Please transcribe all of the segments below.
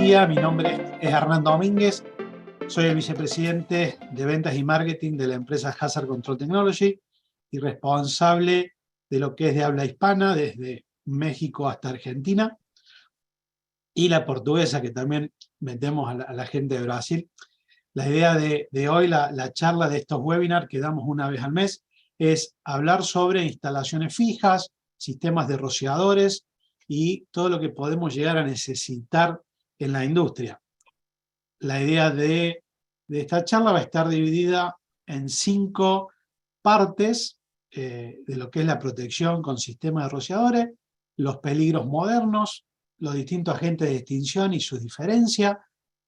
día, mi nombre es Hernán Domínguez, soy el vicepresidente de Ventas y Marketing de la empresa Hazard Control Technology y responsable de lo que es de habla hispana, desde México hasta Argentina, y la portuguesa, que también metemos a la gente de Brasil. La idea de hoy, la charla de estos webinars que damos una vez al mes, es hablar sobre instalaciones fijas, sistemas de rociadores y todo lo que podemos llegar a necesitar en la industria. La idea de esta charla va a estar dividida en 5 partes de lo que es la protección con sistemas de rociadores, los peligros modernos, los distintos agentes de extinción y sus diferencias,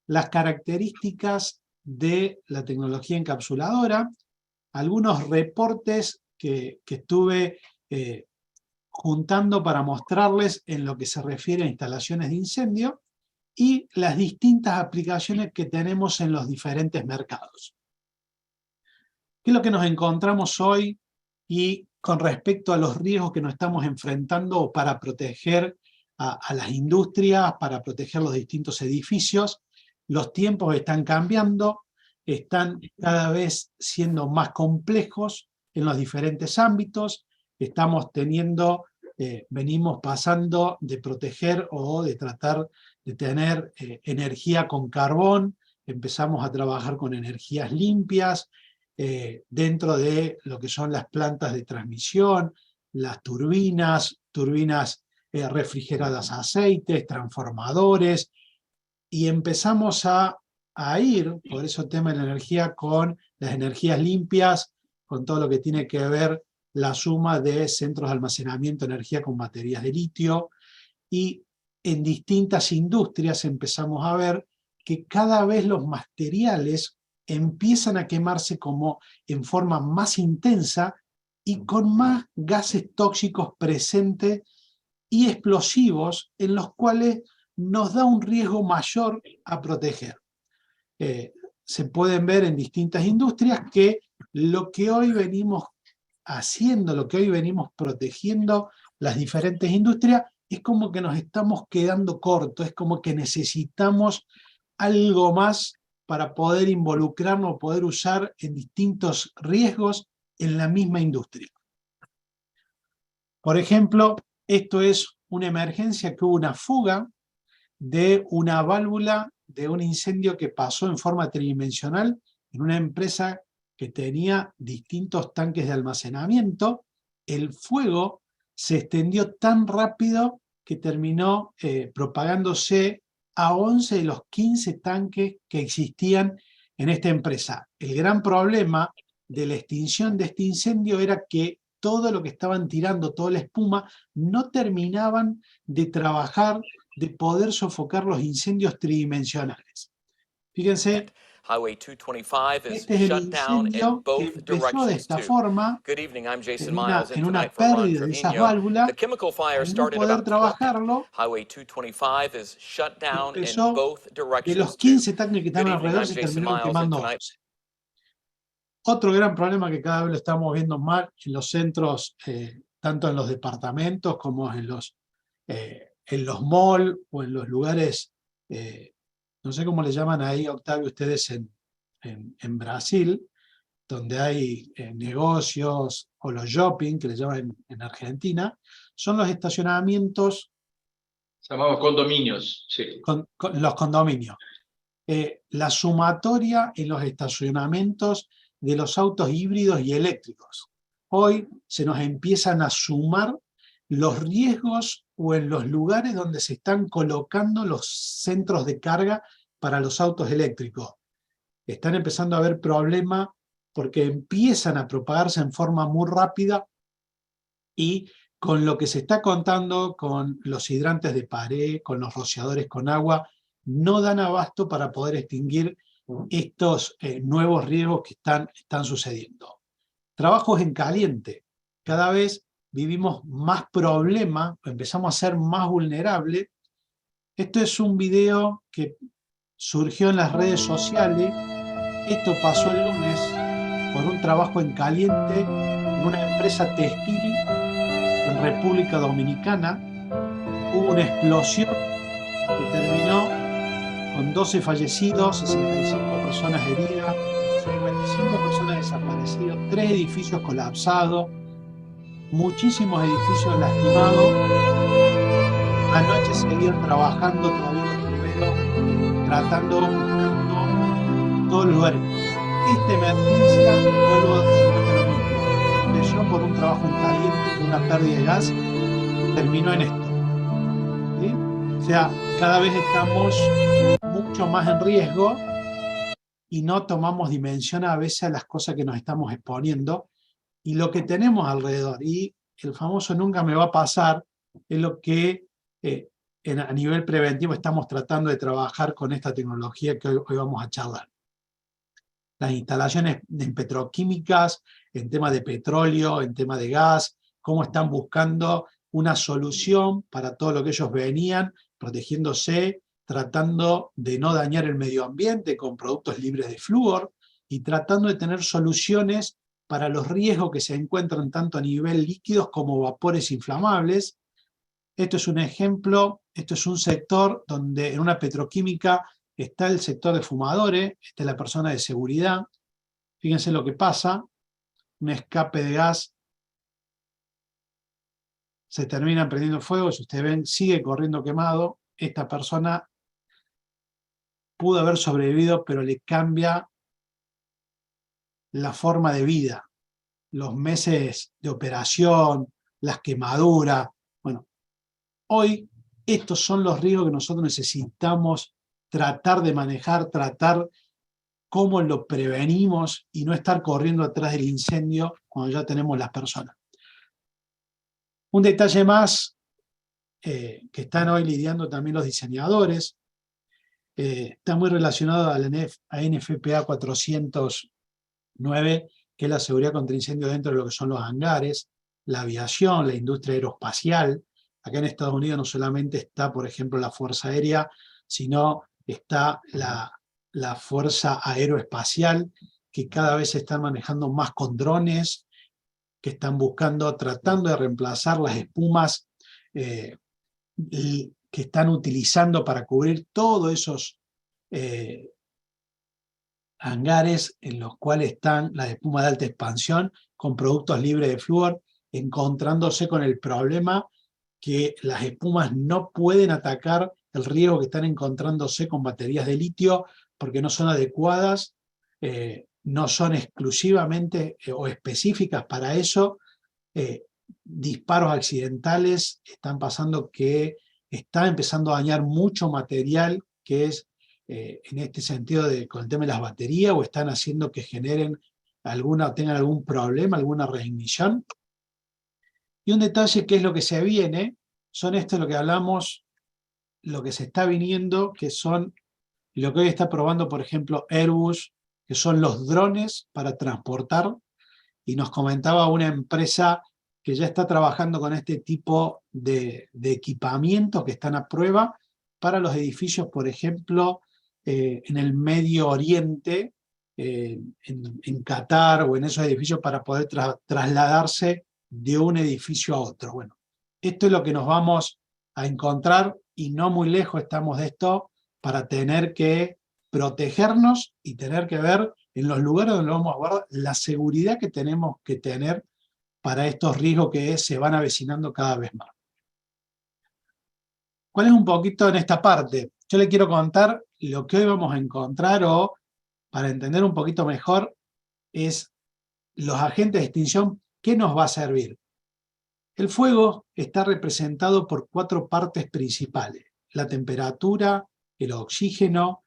las características de la tecnología encapsuladora, algunos reportes que estuve juntando para mostrarles en lo que se refiere a instalaciones de incendio y las distintas aplicaciones que tenemos en los diferentes mercados. ¿Qué es lo que nos encontramos hoy y con respecto a los riesgos que nos estamos enfrentando para proteger a las industrias, para proteger los distintos edificios? Los tiempos están cambiando, están cada vez siendo más complejos en los diferentes ámbitos, estamos teniendo, venimos pasando de proteger o de tratar de tener energía con carbón, empezamos a trabajar con energías limpias, dentro de lo que son las plantas de transmisión, las turbinas refrigeradas a aceites, transformadores, y empezamos a ir, por eso el tema de la energía, con las energías limpias, con todo lo que tiene que ver la suma de centros de almacenamiento de energía con baterías de litio, y en distintas industrias empezamos a ver que cada vez los materiales empiezan a quemarse como en forma más intensa y con más gases tóxicos presentes y explosivos, en los cuales nos da un riesgo mayor a proteger. Se pueden ver en distintas industrias que lo que hoy venimos haciendo, lo que hoy venimos protegiendo las diferentes industrias, es como que nos estamos quedando cortos, es como que necesitamos algo más para poder involucrarnos, poder usar en distintos riesgos en la misma industria. Por ejemplo, esto es una emergencia que hubo una fuga de una válvula de un incendio que pasó en forma tridimensional en una empresa que tenía distintos tanques de almacenamiento. El fuego se extendió tan rápido que terminó propagándose a 11 de los 15 tanques que existían en esta empresa. El gran problema de la extinción de este incendio era que todo lo que estaban tirando, toda la espuma, no terminaban de trabajar, de poder sofocar los incendios tridimensionales. Fíjense, Highway 225 is este es el shut down in incendio que both empezó de directions esta too. forma, Good evening, I'm Jason en Miles, and una tonight for Ron pérdida de esas Trevino, válvulas. the chemical fire Al no started poder about 20. trabajarlo, Highway 225 is shut down in empezó, both de directions los too. 15 tanques que Good estaban evening, alrededor, I'm se Jason terminaron Miles, and quemando tonight 11. Otro gran problema que cada vez lo estamos viendo más en los centros, tanto en los departamentos como en los malls o en los lugares, no sé cómo le llaman ahí, Octavio, ustedes en Brasil, donde hay negocios, o los shopping, que le llaman en Argentina, son los estacionamientos. Llamamos condominios, sí. Con los condominios. La sumatoria en los estacionamientos de los autos híbridos y eléctricos. Hoy se nos empiezan a sumar los riesgos o en los lugares donde se están colocando los centros de carga para los autos eléctricos. Están empezando a haber problemas porque empiezan a propagarse en forma muy rápida, y con lo que se está contando con los hidrantes de pared, con los rociadores con agua, no dan abasto para poder extinguir estos nuevos riesgos que están sucediendo. Trabajos en caliente. Cada vez vivimos más problemas, empezamos a ser más vulnerables. Esto es un video que surgió en las redes sociales. Esto pasó el lunes por un trabajo en caliente en una empresa textil en República Dominicana. Hubo una explosión que terminó con 12 fallecidos, 65 personas heridas, 55 personas desaparecidas, 3 edificios colapsados, muchísimos edificios lastimados. Anoche seguían trabajando todavía los bomberos, tratando, buscando todos los lugares. Esta emergencia, vuelvo a lo mismo, empezó por un trabajo en caliente, una pérdida de gas, terminó en esto. ¿Sí? O sea, cada vez estamos mucho más en riesgo y no tomamos dimensión a veces a las cosas que nos estamos exponiendo y lo que tenemos alrededor. Y el famoso nunca me va a pasar es lo que a nivel preventivo estamos tratando de trabajar con esta tecnología que hoy vamos a charlar. Las instalaciones en petroquímicas, en tema de petróleo, en tema de gas, cómo están buscando una solución para todo lo que ellos venían, protegiéndose, tratando de no dañar el medio ambiente con productos libres de flúor y tratando de tener soluciones para los riesgos que se encuentran tanto a nivel líquidos como vapores inflamables. Esto es un ejemplo, esto es un sector donde en una petroquímica está el sector de fumadores, está la persona de seguridad. Fíjense lo que pasa, un escape de gas, se termina prendiendo fuego, si ustedes ven, sigue corriendo quemado. Esta persona pudo haber sobrevivido, pero le cambia la forma de vida, los meses de operación, las quemaduras. Bueno, hoy estos son los riesgos que nosotros necesitamos tratar de manejar, tratar cómo lo prevenimos y no estar corriendo atrás del incendio cuando ya tenemos las personas. Un detalle más que están hoy lidiando también los diseñadores, está muy relacionado a la NFPA 409, que es la seguridad contra incendio dentro de lo que son los hangares, la aviación, la industria aeroespacial. Acá en Estados Unidos no solamente está, por ejemplo, la Fuerza Aérea, sino está la Fuerza Aeroespacial, que cada vez se están manejando más con drones, que están tratando de reemplazar las espumas que están utilizando para cubrir todos esos hangares en los cuales están las espumas de alta expansión con productos libres de flúor, encontrándose con el problema que las espumas no pueden atacar el riesgo que están encontrándose con baterías de litio porque no son adecuadas, no son exclusivamente o específicas para eso. Disparos accidentales están pasando que está empezando a dañar mucho material que es en este sentido con el tema de las baterías, o están haciendo que generen tengan algún problema, alguna reignición. Y un detalle que es lo que se viene, son esto lo que hablamos, lo que se está viniendo, que son lo que hoy está probando, por ejemplo, Airbus, que son los drones para transportar, y nos comentaba una empresa que ya está trabajando con este tipo de equipamientos que están a prueba para los edificios, por ejemplo, en el Medio Oriente, en Qatar o en esos edificios para poder trasladarse de un edificio a otro. Bueno, esto es lo que nos vamos a encontrar y no muy lejos estamos de esto para tener que protegernos y tener que ver en los lugares donde vamos a guardar la seguridad que tenemos que tener para estos riesgos que se van avecinando cada vez más. ¿Cuál es un poquito en esta parte? Yo le quiero contar lo que hoy vamos a encontrar, o para entender un poquito mejor, es los agentes de extinción. ¿Qué nos va a servir? El fuego está representado por 4 partes principales: la temperatura, el oxígeno,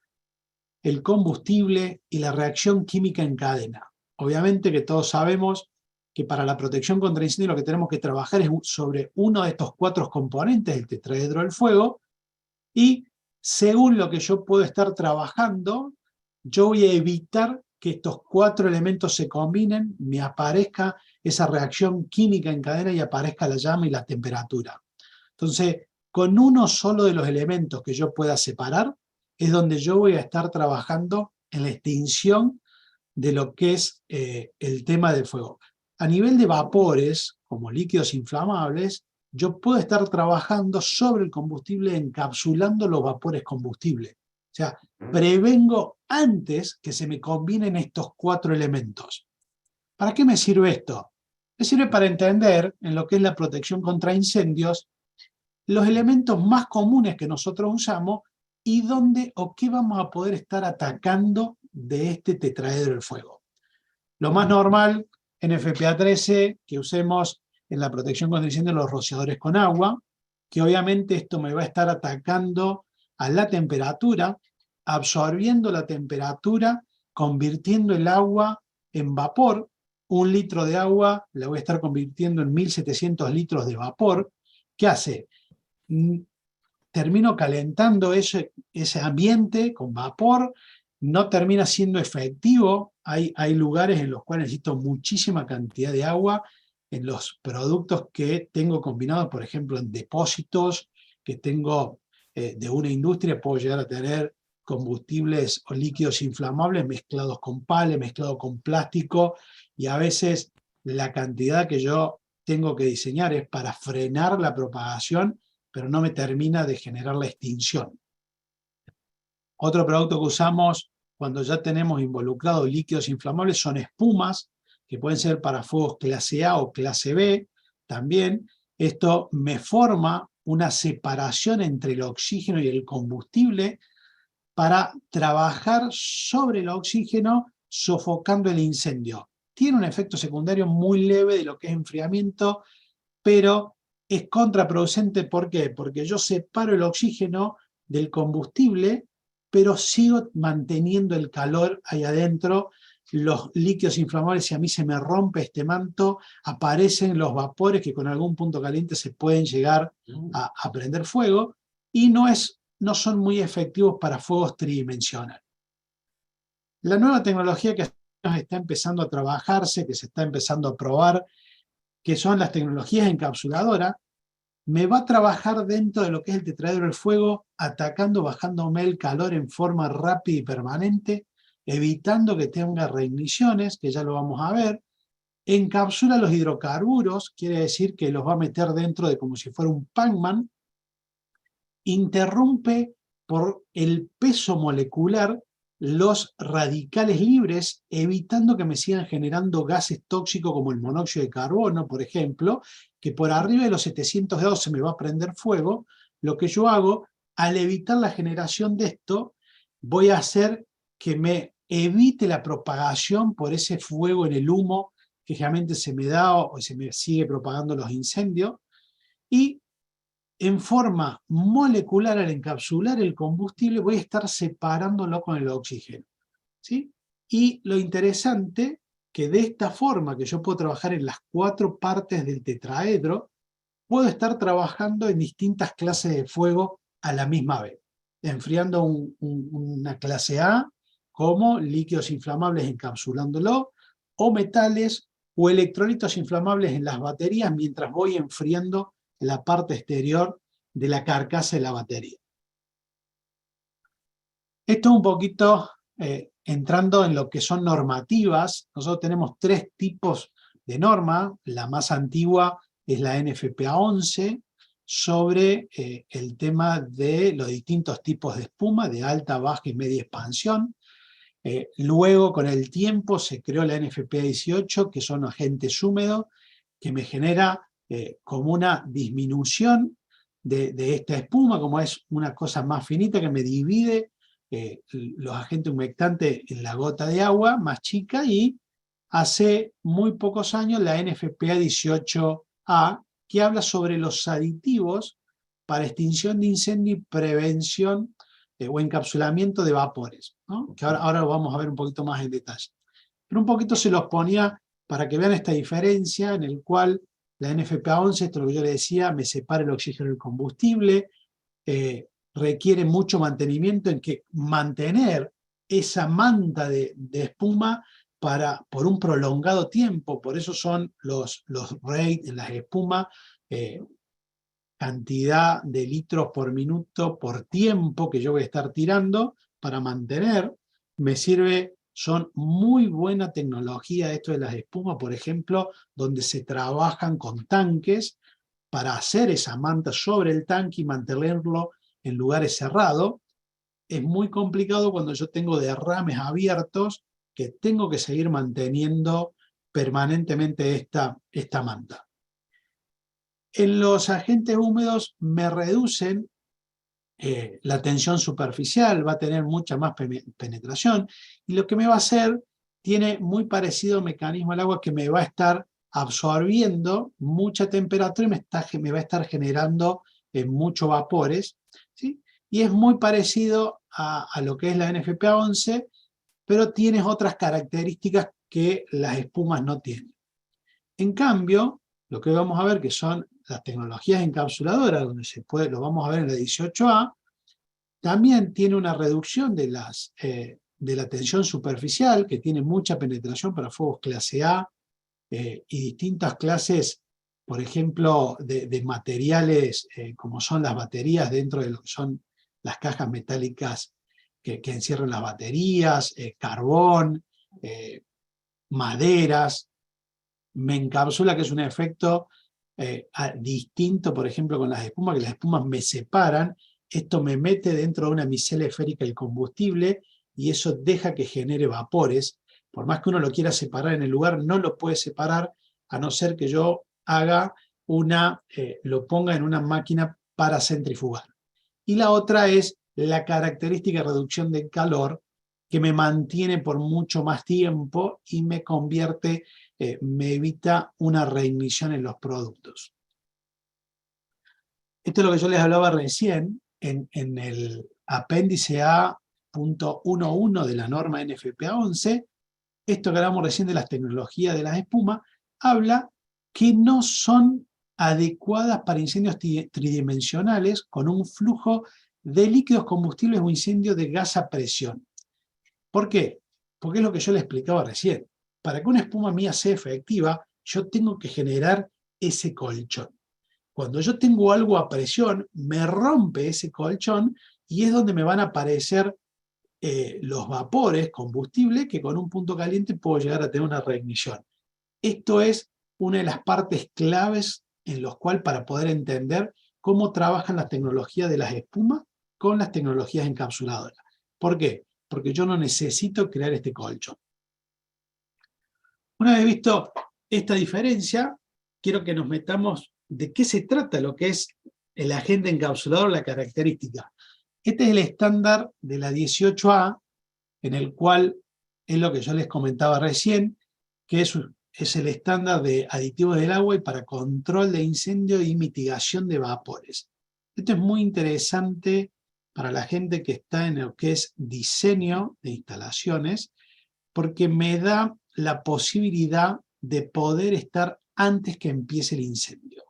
el combustible y la reacción química en cadena. Obviamente que todos sabemos que para la protección contra incendio lo que tenemos que trabajar es sobre uno de estos 4 componentes, el tetraedro del fuego, y según lo que yo puedo estar trabajando, yo voy a evitar que estos 4 elementos se combinen, me aparezca esa reacción química en cadena y aparezca la llama y la temperatura. Entonces, con uno solo de los elementos que yo pueda separar, es donde yo voy a estar trabajando en la extinción de lo que es el tema del fuego. A nivel de vapores, como líquidos inflamables, yo puedo estar trabajando sobre el combustible encapsulando los vapores combustibles. O sea, prevengo antes que se me combinen estos 4 elementos. ¿Para qué me sirve esto? Me sirve para entender, en lo que es la protección contra incendios, los elementos más comunes que nosotros usamos y dónde o qué vamos a poder estar atacando de este tetraedro del fuego. Lo más normal en FPA 13 que usemos en la protección contra incendios los rociadores con agua, que obviamente esto me va a estar atacando a la temperatura, absorbiendo la temperatura, convirtiendo el agua en vapor. 1 litro de agua la voy a estar convirtiendo en 1700 litros de vapor. ¿Qué hace? Termino calentando ese ambiente con vapor, no termina siendo efectivo. Hay lugares en los cuales necesito muchísima cantidad de agua en los productos que tengo combinados, por ejemplo, en depósitos que tengo de una industria, puedo llegar a tener combustibles o líquidos inflamables mezclados con pale, mezclados con plástico, y a veces la cantidad que yo tengo que diseñar es para frenar la propagación, pero no me termina de generar la extinción. Otro producto que usamos cuando ya tenemos involucrados líquidos inflamables son espumas, que pueden ser para fuegos clase A o clase B también. Esto me forma una separación entre el oxígeno y el combustible para trabajar sobre el oxígeno sofocando el incendio. Tiene un efecto secundario muy leve de lo que es enfriamiento, pero es contraproducente. ¿Por qué? Porque yo separo el oxígeno del combustible, pero sigo manteniendo el calor ahí adentro. Los líquidos inflamables, si a mí se me rompe este manto, aparecen los vapores que con algún punto caliente se pueden llegar a prender fuego, y no son muy efectivos para fuegos tridimensionales. La nueva tecnología que está empezando a trabajarse, que se está empezando a probar, que son las tecnologías encapsuladoras, me va a trabajar dentro de lo que es el tetraedro del fuego, atacando, bajándome el calor en forma rápida y permanente, evitando que tenga reigniciones, que ya lo vamos a ver. Encapsula los hidrocarburos, quiere decir que los va a meter dentro de como si fuera un Pac-Man. Interrumpe por el peso molecular los radicales libres, evitando que me sigan generando gases tóxicos como el monóxido de carbono, por ejemplo, que por arriba de los 700 grados se me va a prender fuego. Lo que yo hago, al evitar la generación de esto, voy a hacer que me evite la propagación por ese fuego en el humo que generalmente se me da o se me sigue propagando los incendios. Y en forma molecular, al encapsular el combustible, voy a estar separándolo con el oxígeno, ¿sí? Y lo interesante, que de esta forma que yo puedo trabajar en las 4 partes del tetraedro, puedo estar trabajando en distintas clases de fuego a la misma vez, enfriando una clase A, como líquidos inflamables encapsulándolo, o metales o electrolitos inflamables en las baterías mientras voy enfriando la parte exterior de la carcasa de la batería. Esto un poquito entrando en lo que son normativas. Nosotros tenemos 3 tipos de norma. La más antigua es la NFPA 11 sobre el tema de los distintos tipos de espuma de alta, baja y media expansión. Luego, con el tiempo, se creó la NFPA 18, que son agentes húmedos, que me genera como una disminución de esta espuma, como es una cosa más finita que me divide los agentes humectantes en la gota de agua más chica. Y hace muy pocos años la NFPA 18A, que habla sobre los aditivos para extinción de incendio y prevención o encapsulamiento de vapores, ¿no? Que ahora lo vamos a ver un poquito más en detalle. Pero un poquito se los ponía para que vean esta diferencia en el cual la NFPA 11, esto es lo que yo le decía, me separa el oxígeno del combustible, requiere mucho mantenimiento, en que mantener esa manta de espuma por un prolongado tiempo. Por eso son los rates en las espumas, cantidad de litros por minuto por tiempo que yo voy a estar tirando para mantener. Me sirve. Son muy buena tecnología esto de las espumas, por ejemplo, donde se trabajan con tanques para hacer esa manta sobre el tanque y mantenerlo en lugares cerrados. es muy complicado cuando yo tengo derrames abiertos que tengo que seguir manteniendo permanentemente esta manta. En los agentes húmedos me reducen la tensión superficial, va a tener mucha más penetración, y lo que me va a hacer tiene muy parecido mecanismo al agua, que me va a estar absorbiendo mucha temperatura y me va a estar generando muchos vapores, ¿sí? Y es muy parecido a lo que es la NFPA 11, pero tiene otras características que las espumas no tienen. En cambio, lo que vamos a ver, que son las tecnologías encapsuladoras, donde lo vamos a ver en la 18A, también tiene una reducción de la tensión superficial, que tiene mucha penetración para fuegos clase A y distintas clases, por ejemplo, de materiales como son las baterías dentro de lo que son las cajas metálicas que encierran las baterías, carbón, maderas. Me encapsula, que es un efecto distinto, por ejemplo, con las espumas, que las espumas me separan. Esto me mete dentro de una micela esférica el combustible y eso deja que genere vapores. Por más que uno lo quiera separar en el lugar, no lo puede separar a no ser que yo lo ponga en una máquina para centrifugar. Y la otra es la característica de reducción del calor, que me mantiene por mucho más tiempo y me evita una reignición en los productos. Esto es lo que yo les hablaba recién en el apéndice A.11 de la norma NFPA 11. Esto que hablamos recién de las tecnologías de las espumas, habla que no son adecuadas para incendios tridimensionales con un flujo de líquidos combustibles o incendio de gas a presión. ¿Por qué? Porque es lo que yo le explicaba recién. Para que una espuma mía sea efectiva, yo tengo que generar ese colchón. Cuando yo tengo algo a presión, me rompe ese colchón y es donde me van a aparecer los vapores, combustible, que con un punto caliente puedo llegar a tener una reignición. Esto es una de las partes claves en los cuales para poder entender cómo trabajan las tecnologías de las espumas con las tecnologías encapsuladoras. ¿Por qué? Porque yo no necesito crear este colchón. Una vez visto esta diferencia, quiero que nos metamos de qué se trata lo que es el agente encapsulador, la característica. Este es el estándar de la 18A, en el cual es lo que yo les comentaba recién, que es el estándar de aditivos del agua y para control de incendio y mitigación de vapores. Esto es muy interesante para la gente que está en lo que es diseño de instalaciones, porque me da la posibilidad de poder estar antes que empiece el incendio.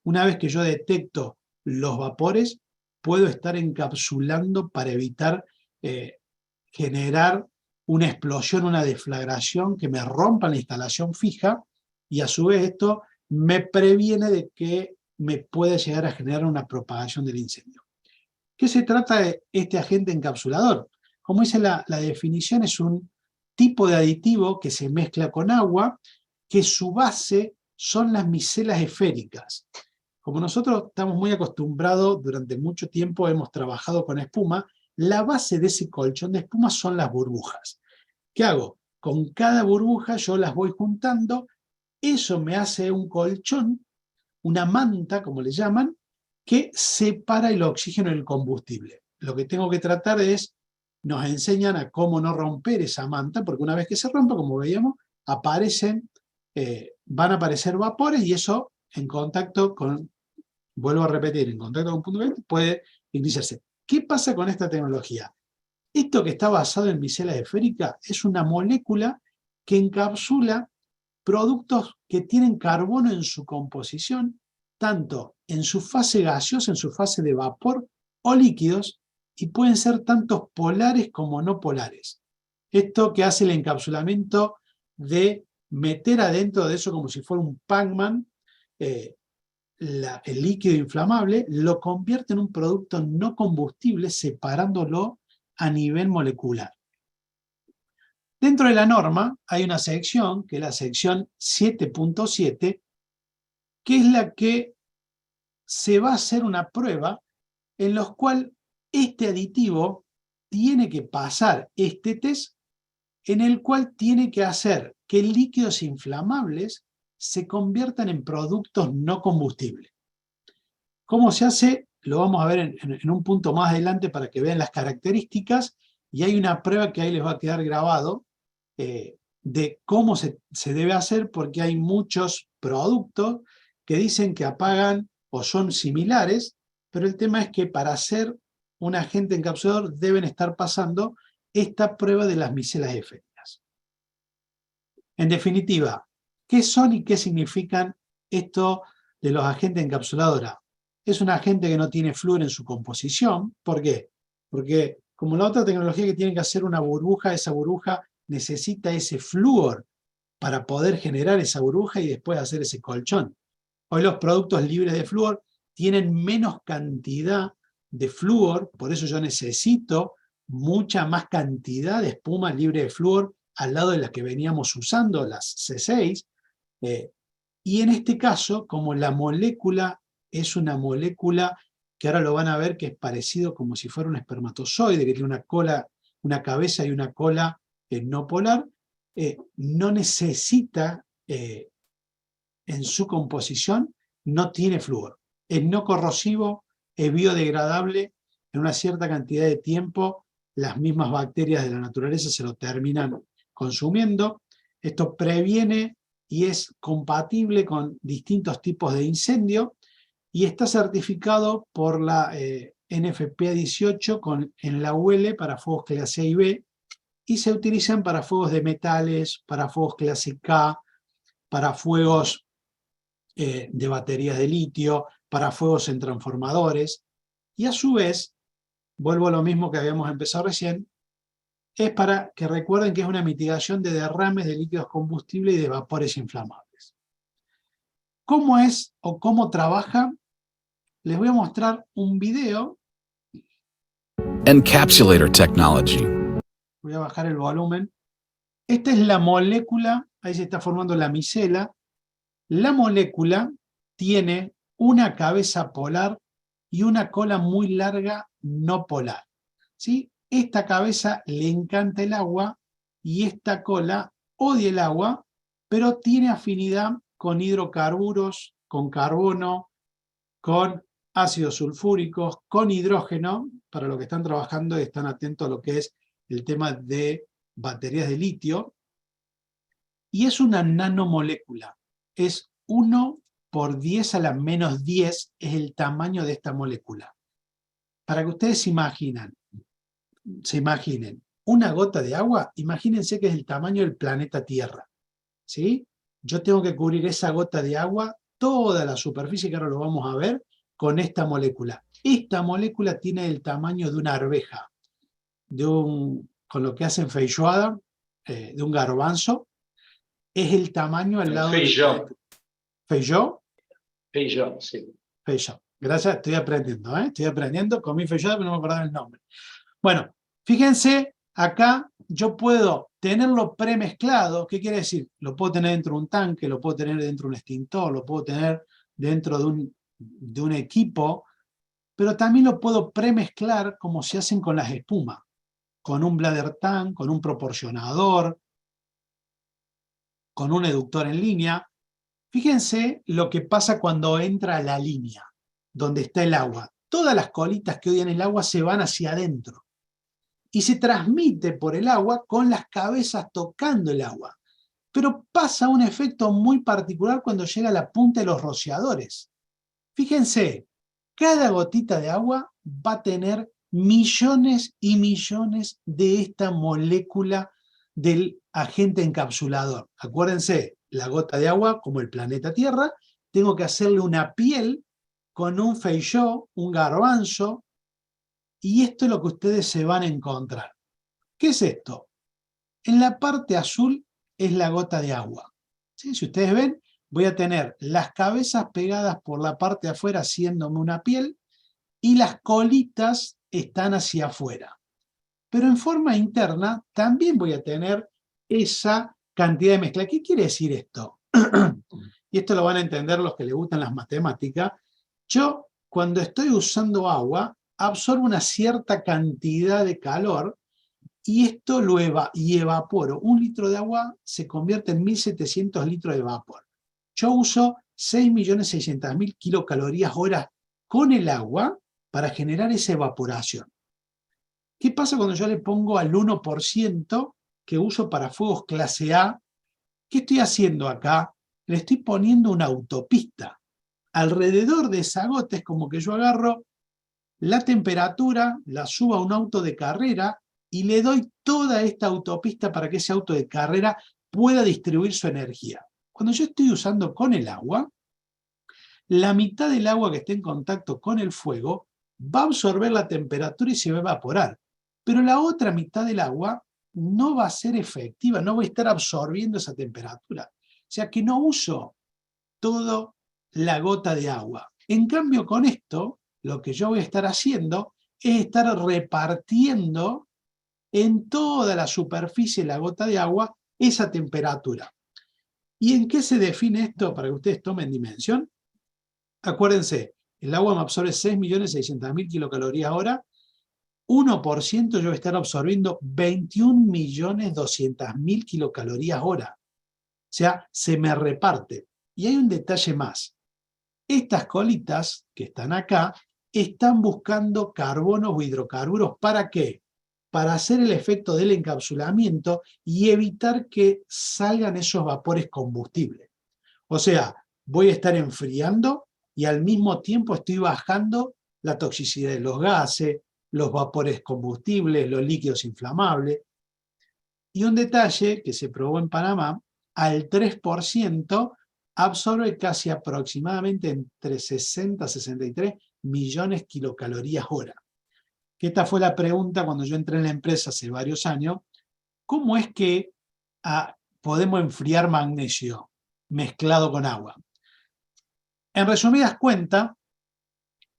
Una vez que yo detecto los vapores, puedo estar encapsulando para evitar generar una explosión, una deflagración que me rompa la instalación fija, y a su vez esto me previene de que me pueda llegar a generar una propagación del incendio. ¿Qué se trata de este agente encapsulador? Como dice la definición, es un tipo de aditivo que se mezcla con agua, que su base son las micelas esféricas. Como nosotros estamos muy acostumbrados, durante mucho tiempo hemos trabajado con espuma, la base de ese colchón de espuma son las burbujas. ¿Qué hago? Con cada burbuja yo las voy juntando, eso me hace un colchón, una manta, como le llaman, que separa el oxígeno del combustible. Lo que tengo que tratar nos enseñan a cómo no romper esa manta, porque una vez que se rompe, como veíamos, van a aparecer vapores y eso en contacto con, vuelvo a repetir, en contacto con un punto caliente puede iniciarse. ¿Qué pasa con esta tecnología? Esto que está basado en micela esférica es una molécula que encapsula productos que tienen carbono en su composición, tanto en su fase gaseosa, en su fase de vapor o líquidos, y pueden ser tanto polares como no polares. Esto que hace el encapsulamiento de meter adentro de eso como si fuera un Pac-Man, el líquido inflamable, lo convierte en un producto no combustible, separándolo a nivel molecular. Dentro de la norma hay una sección, que es la sección 7.7, que es la que se va a hacer una prueba en la cual este aditivo tiene que pasar este test en el cual tiene que hacer que líquidos inflamables se conviertan en productos no combustibles. ¿Cómo se hace? Lo vamos a ver en un punto más adelante para que vean las características, y hay una prueba que ahí les va a quedar grabado de cómo se debe hacer, porque hay muchos productos que dicen que apagan o son similares, pero el tema es que para hacer un agente encapsulador deben estar pasando esta prueba de las micelas efémeras. En definitiva, ¿qué son y qué significan esto de los agentes encapsuladores? Es un agente que no tiene flúor en su composición. ¿Por qué? Porque como la otra tecnología que tiene que hacer una burbuja, esa burbuja necesita ese flúor para poder generar esa burbuja y después hacer ese colchón. Hoy los productos libres de flúor tienen menos cantidad de flúor, por eso yo necesito mucha más cantidad de espuma libre de flúor al lado de las que veníamos usando, las C6. Y en este caso, como la molécula es una molécula que ahora lo van a ver que es parecido como si fuera un espermatozoide, que tiene una cola, una cabeza y una cola no polar, no necesita en su composición, no tiene flúor. Es no corrosivo, es biodegradable, en una cierta cantidad de tiempo las mismas bacterias de la naturaleza se lo terminan consumiendo. Esto previene y es compatible con distintos tipos de incendio y está certificado por la NFPA 18 en la UL para fuegos clase A y B, y se utilizan para fuegos de metales, para fuegos clase K, para fuegos de baterías de litio, para fuegos en transformadores, y a su vez, vuelvo a lo mismo que habíamos empezado recién, es para que recuerden que es una mitigación de derrames de líquidos combustibles y de vapores inflamables. ¿Cómo es o cómo trabaja? Les voy a mostrar un video. Encapsulator technology. Voy a bajar el volumen. Esta es la molécula, ahí se está formando la micela. La molécula tiene una cabeza polar y una cola muy larga no polar, ¿sí? Esta cabeza le encanta el agua y esta cola odia el agua, pero tiene afinidad con hidrocarburos, con carbono, con ácidos sulfúricos, con hidrógeno. Para los que están trabajando y están atentos a lo que es el tema de baterías de litio. Y es una nanomolécula. Es 1 por 10 a la menos 10 es el tamaño de esta molécula. Para que ustedes se imaginen una gota de agua, imagínense que es el tamaño del planeta Tierra, ¿sí? Yo tengo que cubrir esa gota de agua, toda la superficie, que ahora lo vamos a ver, con esta molécula. Esta molécula tiene el tamaño de una arveja, con lo que hacen feijoada, de un garbanzo. Es el tamaño al lado Feijó. de... ¿Feijó? Feijó, sí. Feijó. Gracias, estoy aprendiendo, Estoy aprendiendo, comí feijoada, pero no me acordaba el nombre. Bueno, fíjense, acá yo puedo tenerlo premezclado. ¿Qué quiere decir? Lo puedo tener dentro de un tanque, lo puedo tener dentro de un extintor, lo puedo tener dentro de un equipo, pero también lo puedo premezclar como se hacen con las espumas, con un bladder tank, con un proporcionador, con un eductor en línea. Fíjense lo que pasa cuando entra a la línea, donde está el agua. Todas las colitas que odian el agua se van hacia adentro y se transmite por el agua con las cabezas tocando el agua. Pero pasa un efecto muy particular cuando llega a la punta de los rociadores. Fíjense, cada gotita de agua va a tener millones y millones de esta molécula del agente encapsulador. Acuérdense, la gota de agua, como el planeta Tierra, tengo que hacerle una piel con un feijó, un garbanzo, y esto es lo que ustedes se van a encontrar. ¿Qué es esto? En la parte azul es la gota de agua. ¿Sí? Si ustedes ven, voy a tener las cabezas pegadas por la parte de afuera haciéndome una piel y las colitas están hacia afuera. Pero en forma interna también voy a tener esa cantidad de mezcla. ¿Qué quiere decir esto? Y esto lo van a entender los que les gustan las matemáticas. Yo, cuando estoy usando agua, absorbe una cierta cantidad de calor y esto y evaporo. 1 litro de agua se convierte en 1.700 litros de vapor. Yo uso 6.600.000 kilocalorías hora con el agua para generar esa evaporación. ¿Qué pasa cuando yo le pongo al 1% que uso para fuegos clase A? ¿Qué estoy haciendo acá? Le estoy poniendo una autopista. Alrededor de esa gota es como que yo agarro la temperatura, la subo a un auto de carrera y le doy toda esta autopista para que ese auto de carrera pueda distribuir su energía. Cuando yo estoy usando con el agua, la mitad del agua que esté en contacto con el fuego va a absorber la temperatura y se va a evaporar. Pero la otra mitad del agua no va a ser efectiva, no va a estar absorbiendo esa temperatura. O sea que no uso toda la gota de agua. En cambio, con esto, lo que yo voy a estar haciendo es estar repartiendo en toda la superficie de la gota de agua esa temperatura. ¿Y en qué se define esto para que ustedes tomen dimensión? Acuérdense, el agua me absorbe 6.600.000 kilocalorías hora, 1% yo voy a estar absorbiendo 21.200.000 kilocalorías hora. O sea, se me reparte. Y hay un detalle más. Estas colitas que están acá están buscando carbonos o hidrocarburos. ¿Para qué? Para hacer el efecto del encapsulamiento y evitar que salgan esos vapores combustibles. O sea, voy a estar enfriando y al mismo tiempo estoy bajando la toxicidad de los gases, los vapores combustibles, los líquidos inflamables. Y un detalle que se probó en Panamá, al 3% absorbe casi aproximadamente entre 60 y 63 millones kilocalorías hora. Que esta fue la pregunta cuando yo entré en la empresa hace varios años, ¿cómo es que podemos enfriar magnesio mezclado con agua? En resumidas cuentas,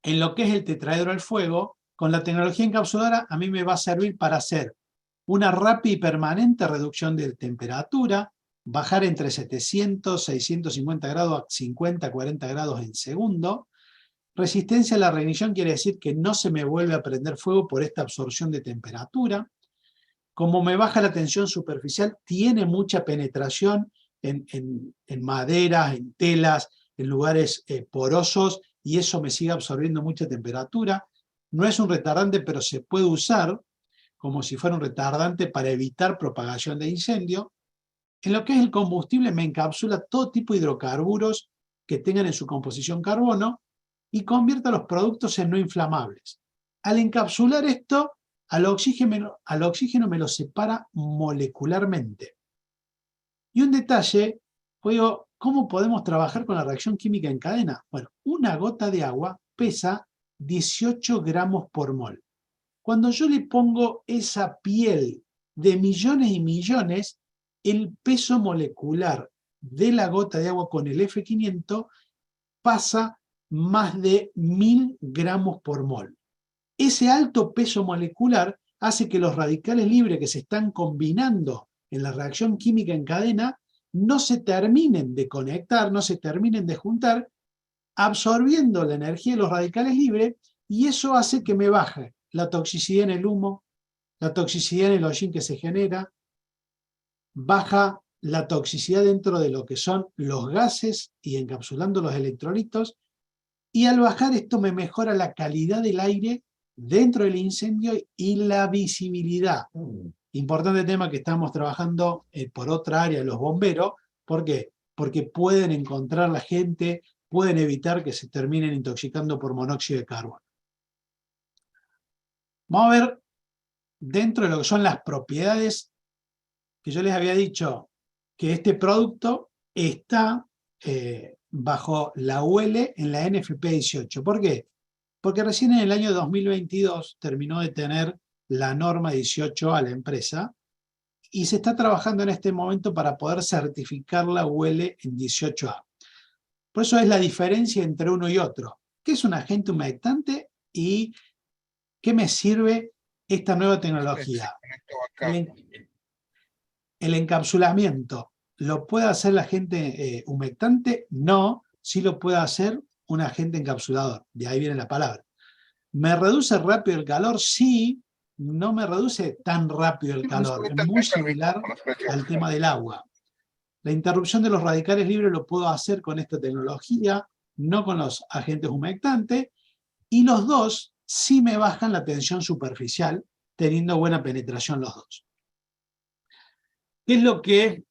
en lo que es el tetraedro al fuego, con la tecnología encapsuladora a mí me va a servir para hacer una rápida y permanente reducción de temperatura, bajar entre 700, 650 grados a 50, 40 grados en segundo. Resistencia a la reignición quiere decir que no se me vuelve a prender fuego por esta absorción de temperatura. Como me baja la tensión superficial, tiene mucha penetración en maderas, en telas, en lugares porosos, y eso me sigue absorbiendo mucha temperatura. No es un retardante, pero se puede usar como si fuera un retardante para evitar propagación de incendio. En lo que es el combustible, me encapsula todo tipo de hidrocarburos que tengan en su composición carbono y convierte los productos en no inflamables. Al encapsular esto, al oxígeno me lo separa molecularmente. Y un detalle, digo, ¿cómo podemos trabajar con la reacción química en cadena? Bueno, una gota de agua pesa 18 gramos por mol. Cuando yo le pongo esa piel de millones y millones, el peso molecular de la gota de agua con el F500 pasa más de 1.000 gramos por mol. Ese alto peso molecular hace que los radicales libres que se están combinando en la reacción química en cadena no se terminen de conectar, no se terminen de juntar, absorbiendo la energía de los radicales libres, y eso hace que me baje la toxicidad en el humo, la toxicidad en el hollín que se genera, baja la toxicidad dentro de lo que son los gases y encapsulando los electrolitos, y al bajar esto me mejora la calidad del aire dentro del incendio y la visibilidad. Importante tema que estamos trabajando por otra área, los bomberos. ¿Por qué? Porque pueden encontrar la gente, pueden evitar que se terminen intoxicando por monóxido de carbono. Vamos a ver dentro de lo que son las propiedades que yo les había dicho que este producto está bajo la UL en la NFP 18. ¿Por qué? Porque recién en el año 2022 terminó de tener la norma 18A la empresa y se está trabajando en este momento para poder certificar la UL en 18A. Por eso es la diferencia entre uno y otro. ¿Qué es un agente humectante y qué me sirve esta nueva tecnología? El encapsulamiento, ¿lo puede hacer el agente humectante? No, sí lo puede hacer un agente encapsulador. De ahí viene la palabra. ¿Me reduce rápido el calor? Sí, no me reduce tan rápido el calor. Es muy similar al tema del agua. La interrupción de los radicales libres lo puedo hacer con esta tecnología, no con los agentes humectantes, y los dos sí me bajan la tensión superficial, teniendo buena penetración los dos. ¿Qué es lo que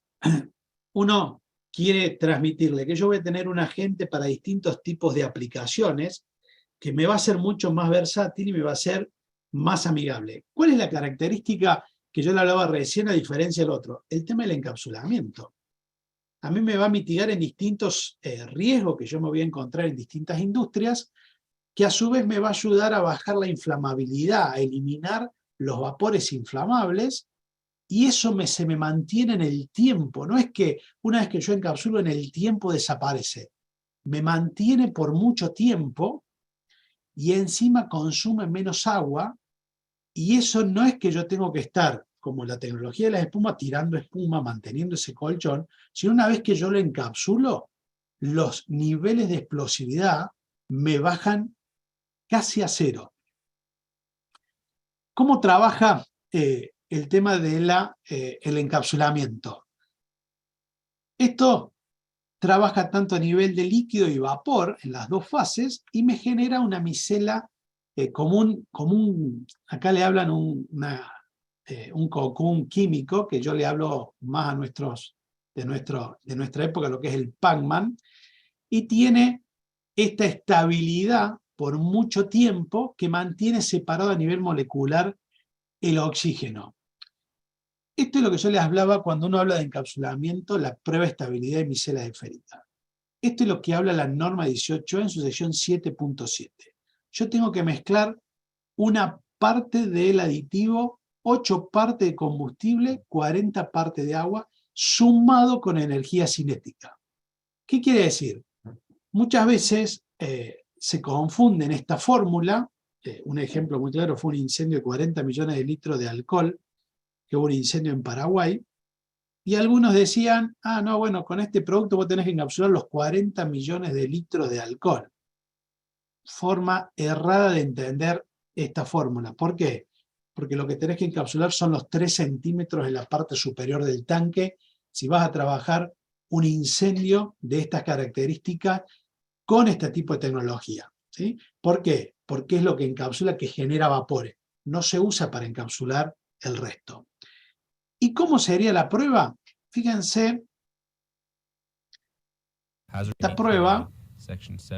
uno quiere transmitirle? Que yo voy a tener un agente para distintos tipos de aplicaciones que me va a ser mucho más versátil y me va a ser más amigable. ¿Cuál es la característica que yo le hablaba recién a diferencia del otro? El tema del encapsulamiento. A mí me va a mitigar en distintos riesgos que yo me voy a encontrar en distintas industrias, que a su vez me va a ayudar a bajar la inflamabilidad, a eliminar los vapores inflamables, y eso se me mantiene en el tiempo. No es que una vez que yo encapsulo en el tiempo desaparece. Me mantiene por mucho tiempo y encima consume menos agua, y eso no es que yo tengo que estar, como la tecnología de las espumas, tirando espuma, manteniendo ese colchón, sino una vez que yo lo encapsulo, los niveles de explosividad me bajan casi a cero. ¿Cómo trabaja el tema de el encapsulamiento? Esto trabaja tanto a nivel de líquido y vapor en las dos fases y me genera una micela común, acá le hablan un cocún químico, que yo le hablo más a de nuestra época, lo que es el Pac-Man, y tiene esta estabilidad por mucho tiempo que mantiene separado a nivel molecular el oxígeno. Esto es lo que yo les hablaba cuando uno habla de encapsulamiento, la prueba de estabilidad de micela de ferrita. Esto es lo que habla la norma 18 en su sección 7.7. Yo tengo que mezclar una parte del aditivo, 8 partes de combustible, 40 partes de agua, sumado con energía cinética. ¿Qué quiere decir? Muchas veces se confunden esta fórmula. Un ejemplo muy claro fue un incendio de 40 millones de litros de alcohol, que hubo un incendio en Paraguay, y algunos decían, no, bueno, con este producto vos tenés que encapsular los 40 millones de litros de alcohol. Forma errada de entender esta fórmula. ¿Por qué? Porque lo que tenés que encapsular son los 3 centímetros en la parte superior del tanque si vas a trabajar un incendio de estas características con este tipo de tecnología, ¿sí? ¿Por qué? Porque es lo que encapsula, que genera vapores. No se usa para encapsular el resto. ¿Y cómo sería la prueba? Fíjense, esta prueba,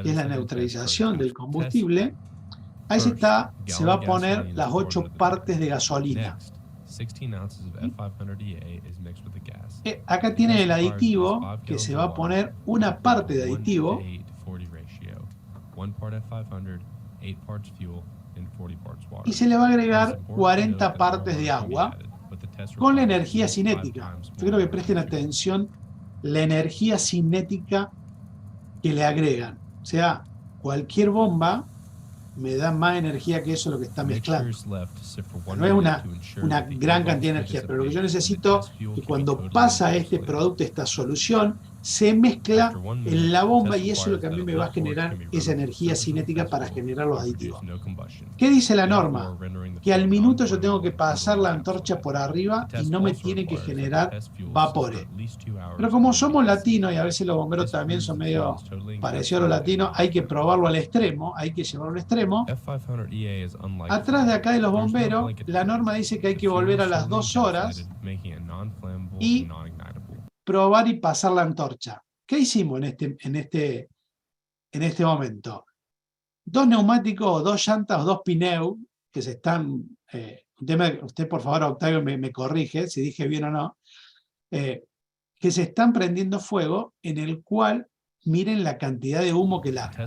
que es la neutralización del combustible, ahí se va a poner las 8 partes de gasolina. Acá tiene el aditivo, que se va a poner una parte de aditivo, y se le va a agregar 40 partes de agua con la energía cinética. Yo quiero que presten atención la energía cinética que le agregan. O sea, cualquier bomba me da más energía que eso lo que está mezclando. No es una gran cantidad de energía, pero lo que yo necesito es que cuando pasa este producto, esta solución, se mezcla en la bomba, y eso es lo que a mí me va a generar esa energía cinética para generar los aditivos. ¿Qué dice la norma? Que al minuto yo tengo que pasar la antorcha por arriba y no me tiene que generar vapores. Pero como somos latinos, y a veces los bomberos también son medio parecidos a los latinos, hay que probarlo al extremo, hay que llevarlo al extremo. Atrás de acá de los bomberos, la norma dice que hay que volver a las 2 horas y probar y pasar la antorcha. ¿Qué hicimos en este momento? 2 neumáticos, 2 llantas o 2 pneus que se están... usted por favor, Octavio, me corrige si dije bien o no. Que se están prendiendo fuego, en el cual miren la cantidad de humo que larga.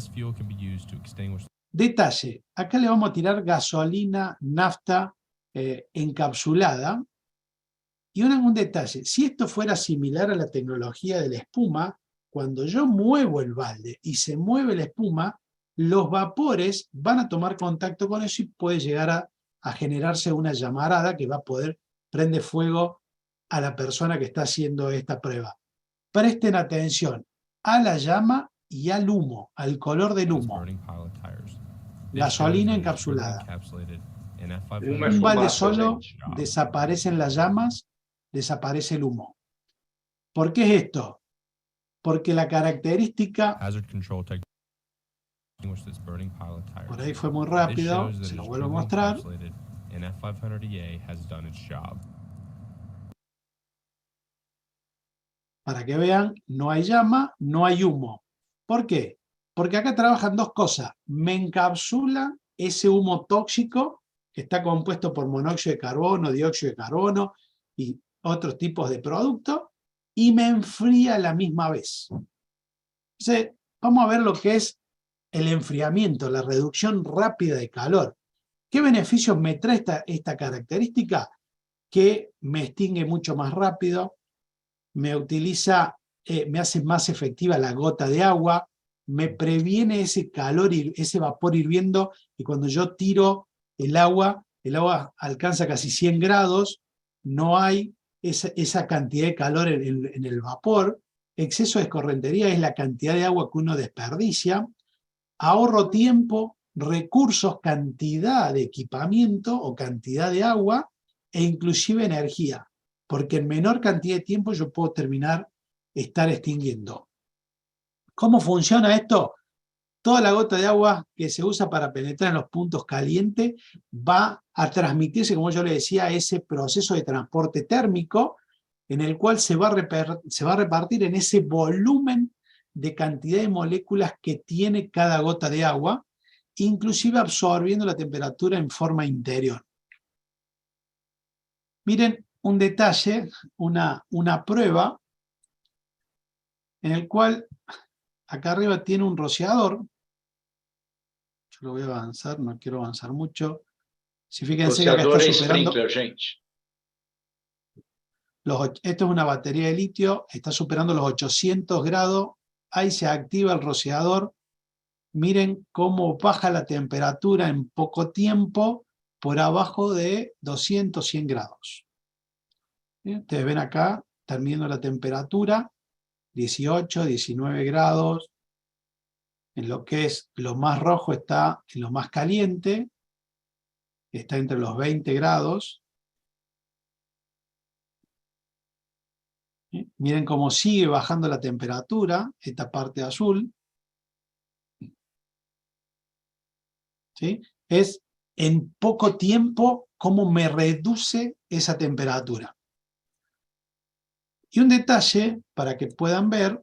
Detalle, acá le vamos a tirar gasolina, nafta encapsulada. Y un detalle, si esto fuera similar a la tecnología de la espuma, cuando yo muevo el balde y se mueve la espuma, los vapores van a tomar contacto con eso y puede llegar a generarse una llamarada que va a poder prender fuego a la persona que está haciendo esta prueba. Presten atención a la llama y al humo, al color del humo. gasolina encapsulada. Un balde solo, desaparecen las llamas, desaparece el humo. ¿Por qué es esto? Porque la característica, por ahí fue muy rápido, se lo vuelvo a mostrar. Para que vean, no hay llama, no hay humo. ¿Por qué? Porque acá trabajan dos cosas. Me encapsula ese humo tóxico que está compuesto por monóxido de carbono, dióxido de carbono y otros tipos de productos, y me enfría a la misma vez. Entonces, vamos a ver lo que es el enfriamiento, la reducción rápida de calor. ¿Qué beneficios me trae esta característica? Que me extingue mucho más rápido, me hace más efectiva la gota de agua, me previene ese calor, ese vapor hirviendo, y cuando yo tiro el agua alcanza casi 100 grados, no hay esa cantidad de calor en el vapor. Exceso de escorrentería es la cantidad de agua que uno desperdicia. Ahorro tiempo, recursos, cantidad de equipamiento o cantidad de agua e inclusive energía, porque en menor cantidad de tiempo yo puedo estar extinguiendo. ¿Cómo funciona esto? Toda la gota de agua que se usa para penetrar en los puntos calientes va a transmitirse, como yo le decía, a ese proceso de transporte térmico en el cual se va a repartir en ese volumen de cantidad de moléculas que tiene cada gota de agua, inclusive absorbiendo la temperatura en forma interior. Miren un detalle, una prueba, en el cual acá arriba tiene un rociador. Yo lo voy a avanzar, no quiero avanzar mucho. Si fíjense que acá está superando... Esto es una batería de litio, está superando los 800 grados, ahí se activa el rociador. Miren cómo baja la temperatura en poco tiempo por abajo de 200, 100 grados. Ustedes ven acá, están viendo la temperatura, 18, 19 grados. En lo que es lo más rojo está en lo más caliente, está entre los 20 grados. Miren cómo sigue bajando la temperatura, esta parte azul. ¿Sí? Es en poco tiempo cómo me reduce esa temperatura. Y un detalle para que puedan ver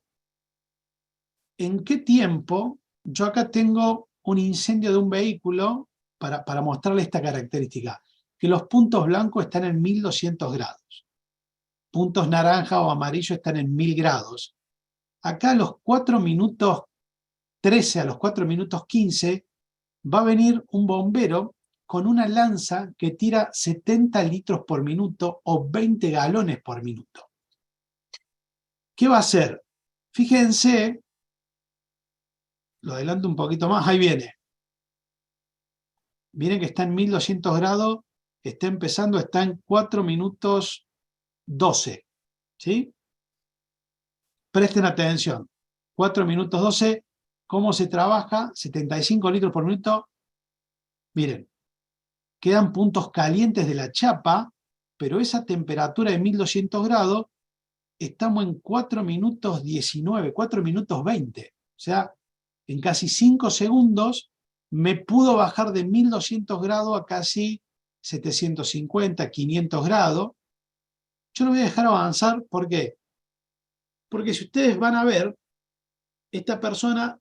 en qué tiempo. Yo acá tengo un incendio de un vehículo para mostrarle esta característica, que los puntos blancos están en 1200 grados. Puntos naranja o amarillo están en 1000 grados. Acá a los 4 minutos 13, a los 4 minutos 15, va a venir un bombero con una lanza que tira 70 litros por minuto o 20 galones por minuto. ¿Qué va a hacer? Fíjense, lo adelanto un poquito más, ahí viene. Miren que está en 1200 grados, está empezando, está en 4 minutos 12. ¿Sí? Presten atención. 4 minutos 12, ¿cómo se trabaja? 75 litros por minuto. Miren, quedan puntos calientes de la chapa, pero esa temperatura de 1200 grados, estamos en 4 minutos 19, 4 minutos 20. O sea, en casi 5 segundos me pudo bajar de 1200 grados a casi 750, 500 grados. Yo lo voy a dejar avanzar, ¿por qué? Porque si ustedes van a ver, esta persona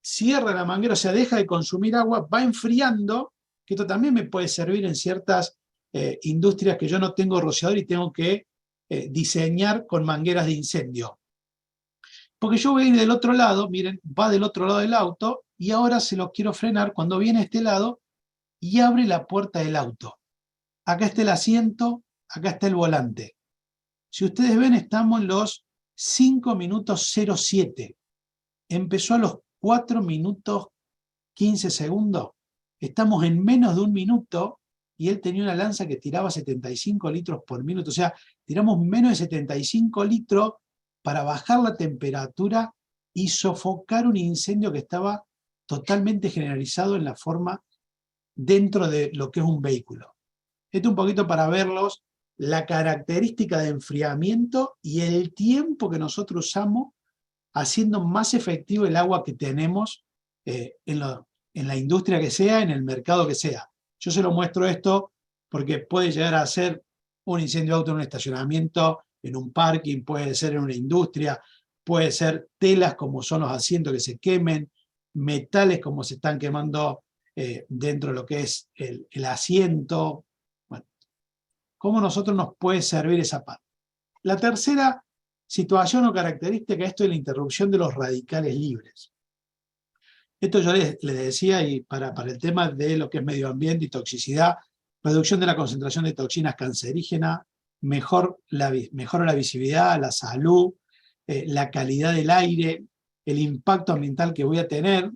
cierra la manguera, o sea, deja de consumir agua, va enfriando, que esto también me puede servir en ciertas industrias que yo no tengo rociador y tengo que diseñar con mangueras de incendio. Porque yo voy a ir del otro lado, miren, va del otro lado del auto y ahora se lo quiero frenar cuando viene a este lado y abre la puerta del auto. Acá está el asiento, acá está el volante. Si ustedes ven, estamos en los 5 minutos 07. Empezó a los 4 minutos 15 segundos. Estamos en menos de un minuto y él tenía una lanza que tiraba 75 litros por minuto. O sea, tiramos menos de 75 litros para bajar la temperatura y sofocar un incendio que estaba totalmente generalizado en la forma dentro de lo que es un vehículo. Esto un poquito para verlos, la característica de enfriamiento y el tiempo que nosotros usamos haciendo más efectivo el agua que tenemos en la industria que sea, en el mercado que sea. Yo se lo muestro esto porque puede llegar a ser un incendio de auto en un estacionamiento, en un parking, puede ser en una industria, puede ser telas como son los asientos que se quemen, metales como se están quemando dentro de lo que es el asiento. Bueno, ¿cómo nosotros nos puede servir esa parte? La tercera situación o característica, esto es la interrupción de los radicales libres. Esto yo les decía, y para el tema de lo que es medio ambiente y toxicidad, reducción de la concentración de toxinas cancerígenas, mejora la visibilidad, la salud, la calidad del aire, el impacto ambiental que voy a tener.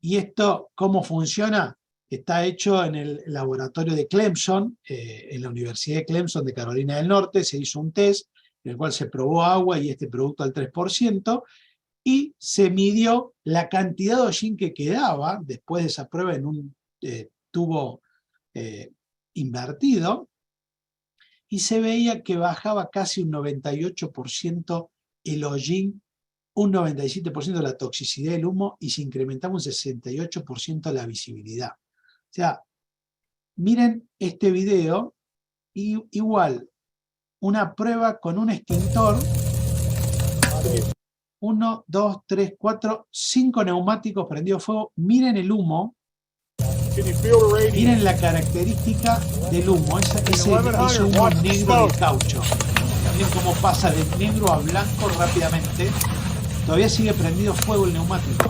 Y esto, ¿cómo funciona? Está hecho en el laboratorio de Clemson, en la Universidad de Clemson de Carolina del Norte. Se hizo un test en el cual se probó agua y este producto al 3%, y se midió la cantidad de hollín que quedaba después de esa prueba en un tubo invertido, y se veía que bajaba casi un 98% el hollín, un 97% la toxicidad del humo, y se incrementaba un 68% la visibilidad. O sea, miren este video, y igual, una prueba con un extintor, 1, 2, 3, 4, 5 neumáticos prendidos fuego. Miren el humo, miren la característica del humo, ese humo negro de caucho. Miren cómo pasa de negro a blanco rápidamente. Todavía sigue prendido fuego el neumático,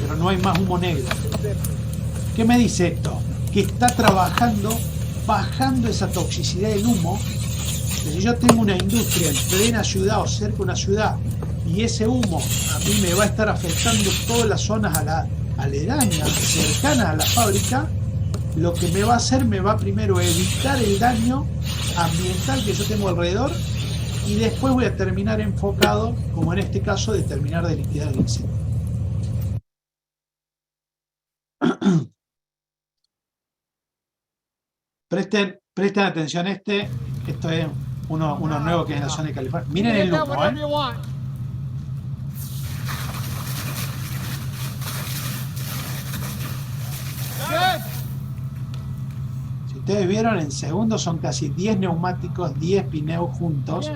pero no hay más humo negro. ¿Qué me dice esto? Que está trabajando, bajando esa toxicidad del humo. Si yo tengo una industria en plena ciudad o cerca de una ciudad, y ese humo a mí me va a estar afectando todas las zonas aledañas, cercanas a la fábrica, lo que me va a hacer, me va primero a evitar el daño ambiental que yo tengo alrededor, y después voy a terminar enfocado, como en este caso, de terminar de liquidar el incendio. Presten atención a esto es uno nuevo que es en la zona de California. Miren el humo, Si ustedes vieron, en segundos son casi 10 neumáticos, 10 pineos juntos,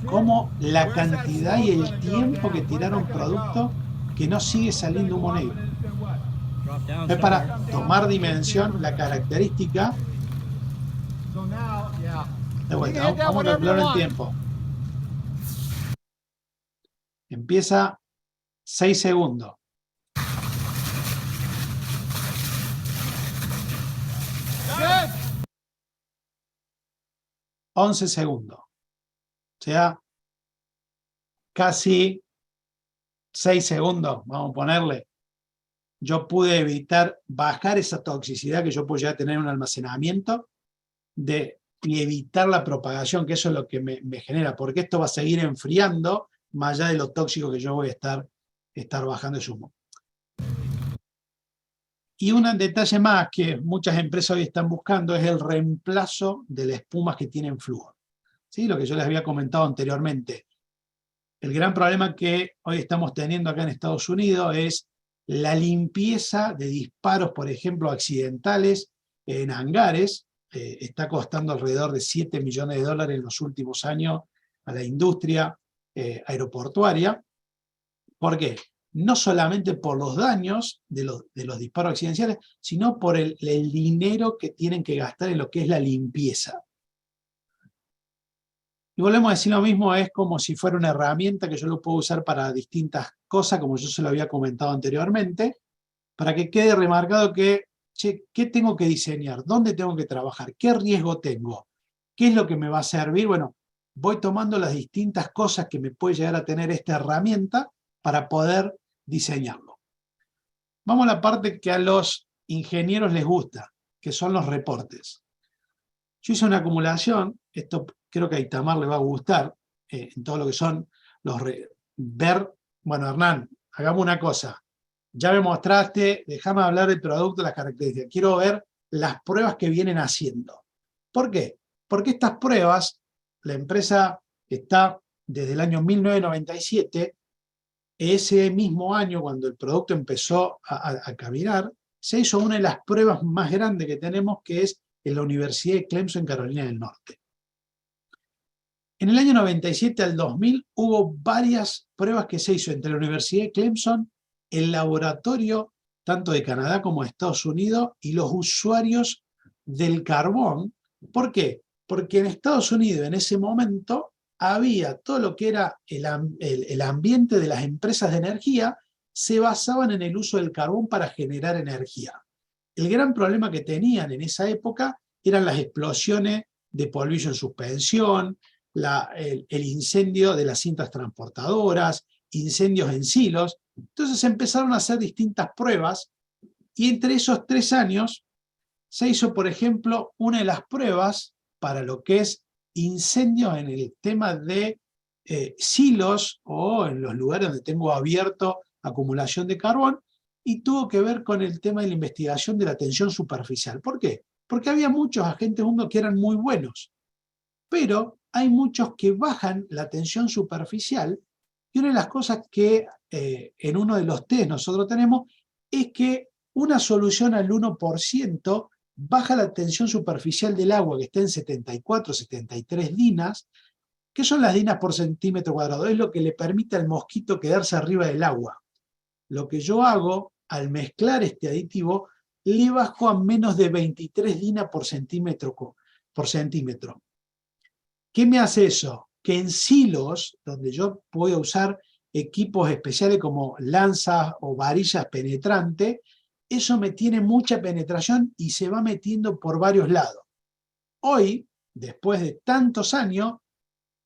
como la cantidad y el tiempo que tiraron producto que no sigue saliendo humo negro. Es para tomar dimensión la característica. De vuelta, vamos a calcular el tiempo. Empieza 6 segundos. 11 segundos. O sea, casi 6 segundos, vamos a ponerle. Yo pude evitar bajar esa toxicidad que yo podía tener en un almacenamiento y evitar la propagación, que eso es lo que me genera, porque esto va a seguir enfriando más allá de lo tóxico que yo voy a estar bajando ese humo. Y un detalle más que muchas empresas hoy están buscando es el reemplazo de las espumas que tienen flúor. ¿Sí? Lo que yo les había comentado anteriormente. El gran problema que hoy estamos teniendo acá en Estados Unidos es la limpieza de disparos, por ejemplo, accidentales en hangares. Está costando alrededor de $7 millones en los últimos años a la industria aeroportuaria. ¿Por qué? No solamente por los daños de los disparos accidental, sino por el dinero que tienen que gastar en lo que es la limpieza. Y volvemos a decir lo mismo, es como si fuera una herramienta que yo lo puedo usar para distintas cosas, como yo se lo había comentado anteriormente, para que quede remarcado que, che, ¿qué tengo que diseñar? ¿Dónde tengo que trabajar? ¿Qué riesgo tengo? ¿Qué es lo que me va a servir? Bueno, voy tomando las distintas cosas que me puede llegar a tener esta herramienta para poder diseñarlo. Vamos a la parte que a los ingenieros les gusta, que son los reportes. Yo hice una acumulación, esto creo que a Itamar le va a gustar, en todo lo que son los... Bueno, Hernán, hagamos una cosa. ya me mostraste, déjame hablar del producto, las características. Quiero ver las pruebas que vienen haciendo. ¿Por qué? Porque estas pruebas, la empresa está desde el año 1997, ese mismo año, cuando el producto empezó a caminar, se hizo una de las pruebas más grandes que tenemos, que es en la Universidad de Clemson, en Carolina del Norte. En el año 97 al 2000 hubo varias pruebas que se hizo entre la Universidad de Clemson, el laboratorio tanto de Canadá como de Estados Unidos y los usuarios del carbón. ¿Por qué? Porque en Estados Unidos en ese momento había todo lo que era el ambiente de las empresas de energía, se basaban en el uso del carbón para generar energía. El gran problema que tenían en esa época eran las explosiones de polvillo en suspensión, el incendio de las cintas transportadoras, incendios en silos. Entonces empezaron a hacer distintas pruebas y entre esos 3 años se hizo, por ejemplo, una de las pruebas para lo que es incendios en el tema de silos o en los lugares donde tengo abierto acumulación de carbón, y tuvo que ver con el tema de la investigación de la tensión superficial. ¿Por qué? Porque había muchos agentes humos que eran muy buenos, pero hay muchos que bajan la tensión superficial, y una de las cosas que en uno de los test nosotros tenemos es que una solución al 1% baja la tensión superficial del agua, que está en 74, 73 dinas, que son las dinas por centímetro cuadrado, es lo que le permite al mosquito quedarse arriba del agua. Lo que yo hago al mezclar este aditivo, le bajo a menos de 23 dinas por centímetro. ¿Qué me hace eso? Que en silos, donde yo voy a usar equipos especiales como lanzas o varillas penetrantes, eso me tiene mucha penetración y se va metiendo por varios lados. Hoy, después de tantos años,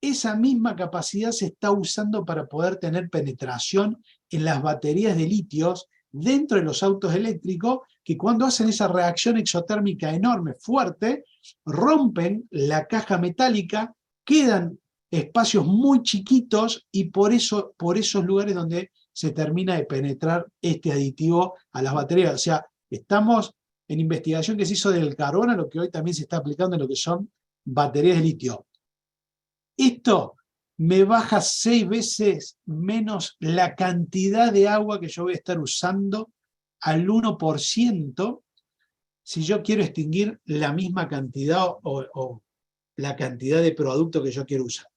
esa misma capacidad se está usando para poder tener penetración en las baterías de litios dentro de los autos eléctricos, que cuando hacen esa reacción exotérmica enorme, fuerte, rompen la caja metálica, quedan espacios muy chiquitos y por esos lugares donde se termina de penetrar este aditivo a las baterías. O sea, estamos en investigación que se hizo del carbón a lo que hoy también se está aplicando en lo que son baterías de litio. Esto me baja 6 veces menos la cantidad de agua que yo voy a estar usando al 1% si yo quiero extinguir la misma cantidad o la cantidad de producto que yo quiero usar.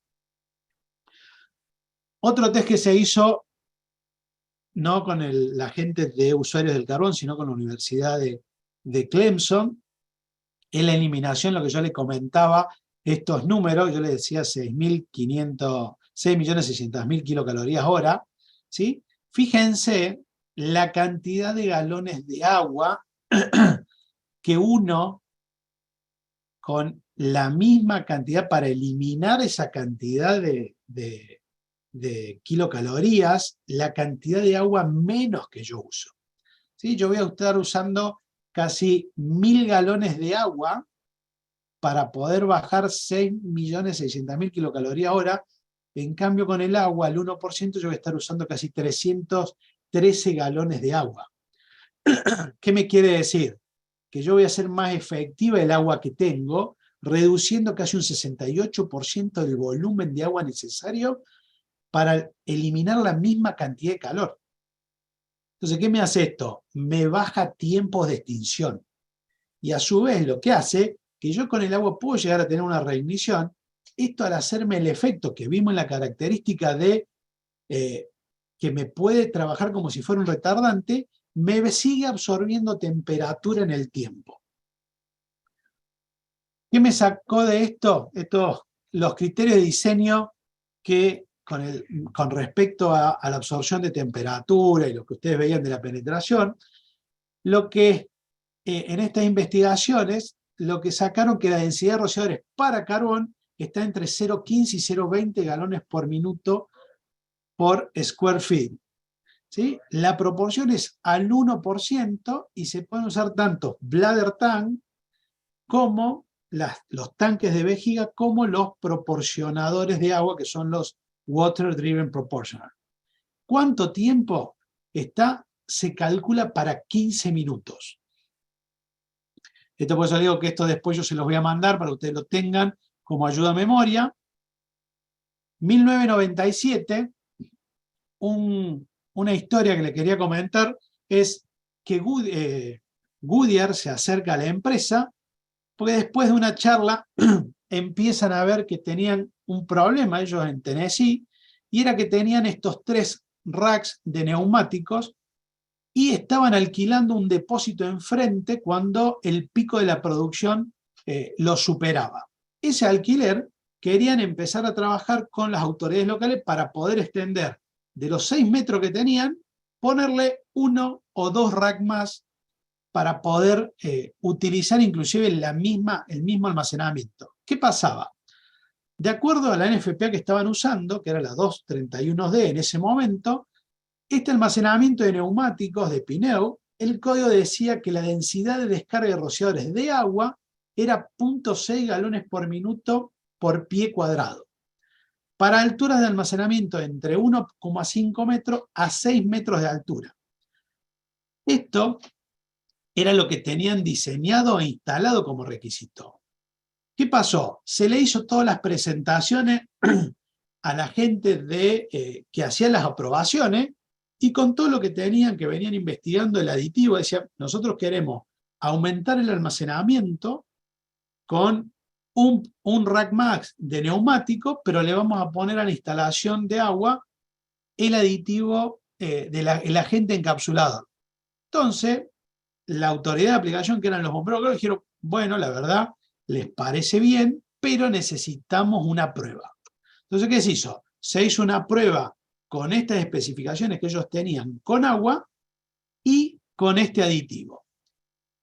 Otro test que se hizo, no con la gente de usuarios del carbón, sino con la Universidad de Clemson, es la eliminación, lo que yo le comentaba, estos números, yo le decía 6.600.000 kilocalorías hora, ¿sí? Fíjense la cantidad de galones de agua que uno, con la misma cantidad, para eliminar esa cantidad de kilocalorías, la cantidad de agua menos que yo uso. ¿Sí? Yo voy a estar usando casi 1.000 galones de agua para poder bajar 6.600.000 kilocalorías hora. En cambio, con el agua, al 1%, yo voy a estar usando casi 313 galones de agua. ¿Qué me quiere decir? Que yo voy a hacer más efectiva el agua que tengo, reduciendo casi un 68% del volumen de agua necesario para eliminar la misma cantidad de calor. Entonces, ¿qué me hace esto? Me baja tiempos de extinción. Y a su vez lo que hace, que yo con el agua puedo llegar a tener una reignición, esto al hacerme el efecto que vimos en la característica de que me puede trabajar como si fuera un retardante, me sigue absorbiendo temperatura en el tiempo. ¿Qué me sacó de esto? Los criterios de diseño que con respecto a la absorción de temperatura y lo que ustedes veían de la penetración, lo que en estas investigaciones, lo que sacaron que la densidad de rociadores para carbón está entre 0,15 y 0,20 galones por minuto por square feet. ¿Sí? La proporción es al 1% y se pueden usar tanto bladder tank como los tanques de vejiga como los proporcionadores de agua, que son los water driven proportional. ¿Cuánto tiempo está se calcula para 15 minutos. Esto por eso digo que esto después yo se los voy a mandar para que ustedes lo tengan como ayuda a memoria. 1997, una historia que le quería comentar es que Goodyear se acerca a la empresa porque después de una charla empiezan a ver que tenían un problema ellos en Tennessee, y era que tenían estos 3 racks de neumáticos y estaban alquilando un depósito enfrente cuando el pico de la producción lo superaba. Ese alquiler querían empezar a trabajar con las autoridades locales para poder extender de los 6 metros que tenían, ponerle 1 o 2 racks más para poder utilizar inclusive el mismo almacenamiento. ¿Qué pasaba? De acuerdo a la NFPA que estaban usando, que era la 231D en ese momento, este almacenamiento de neumáticos de Pineu, el código decía que la densidad de descarga de rociadores de agua era 0.6 galones por minuto por pie cuadrado, para alturas de almacenamiento entre 1,5 metros a 6 metros de altura. Esto era lo que tenían diseñado e instalado como requisito. ¿Qué pasó? Se le hizo todas las presentaciones a la gente que hacía las aprobaciones, y con todo lo que tenían, que venían investigando el aditivo, decían, nosotros queremos aumentar el almacenamiento con un rack max de neumático, pero le vamos a poner a la instalación de agua el aditivo el agente encapsulador. Entonces, la autoridad de aplicación, que eran los bomberos, dijeron, bueno, la verdad, les parece bien, pero necesitamos una prueba. Entonces, ¿qué se hizo? Se hizo una prueba con estas especificaciones que ellos tenían con agua y con este aditivo.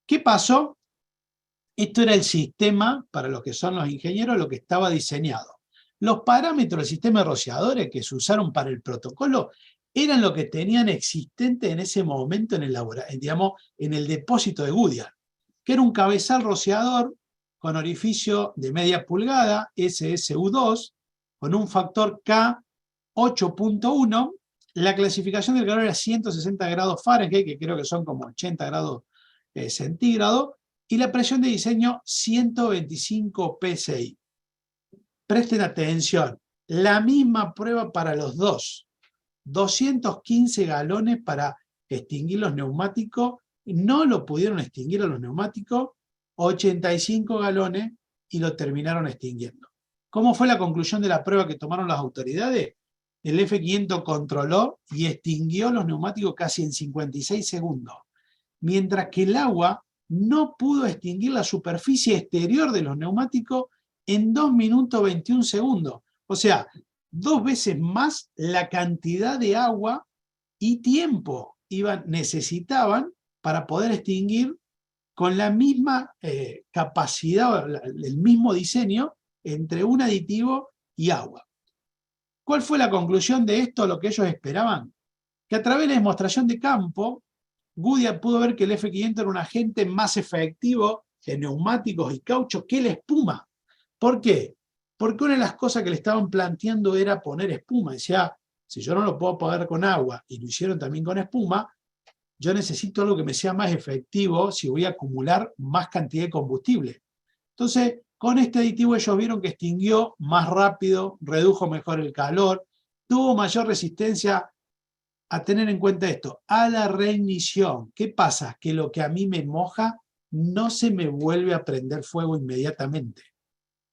¿Qué pasó? Esto era el sistema, para los que son los ingenieros, lo que estaba diseñado. Los parámetros del sistema de rociadores que se usaron para el protocolo eran lo que tenían existente en ese momento en el depósito de Goodyear, que era un cabezal rociador con orificio de media pulgada, SSU2, con un factor K 8.1, la clasificación del calor era 160 grados Fahrenheit, que creo que son como 80 grados centígrados, y la presión de diseño 125 psi. Presten atención, la misma prueba para los dos. 215 galones para extinguir los neumáticos, no lo pudieron extinguir a los neumáticos, 85 galones y lo terminaron extinguiendo. ¿Cómo fue la conclusión de la prueba que tomaron las autoridades? El F500 controló y extinguió los neumáticos casi en 56 segundos, mientras que el agua no pudo extinguir la superficie exterior de los neumáticos en 2 minutos 21 segundos. O sea, 2 veces más la cantidad de agua y tiempo necesitaban para poder extinguir con la misma capacidad, el mismo diseño entre un aditivo y agua. ¿Cuál fue la conclusión de esto, lo que ellos esperaban? Que a través de la demostración de campo, Goodyear pudo ver que el F500 era un agente más efectivo en neumáticos y caucho que la espuma. ¿Por qué? Porque una de las cosas que le estaban planteando era poner espuma. Decía, si yo no lo puedo poner con agua, y lo hicieron también con espuma, yo necesito algo que me sea más efectivo si voy a acumular más cantidad de combustible. Entonces, con este aditivo ellos vieron que extinguió más rápido, redujo mejor el calor, tuvo mayor resistencia. A tener en cuenta esto, a la reignición. ¿Qué pasa? Que lo que a mí me moja no se me vuelve a prender fuego inmediatamente.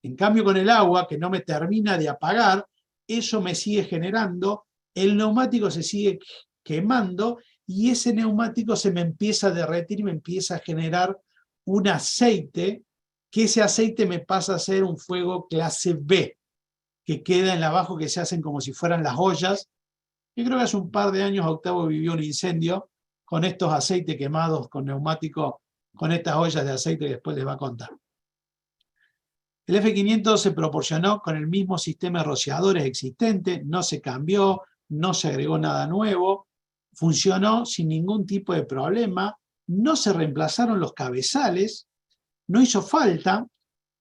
En cambio, con el agua, que no me termina de apagar, eso me sigue generando, el neumático se sigue quemando y ese neumático se me empieza a derretir y me empieza a generar un aceite, que ese aceite me pasa a ser un fuego clase B, que queda en abajo, que se hacen como si fueran las ollas. Yo creo que hace un par de años Octavio vivió un incendio con estos aceites quemados con neumáticos, con estas ollas de aceite que después les va a contar. El F500 se proporcionó con el mismo sistema de rociadores existente, no se cambió, no se agregó nada nuevo, funcionó sin ningún tipo de problema, no se reemplazaron los cabezales, no hizo falta,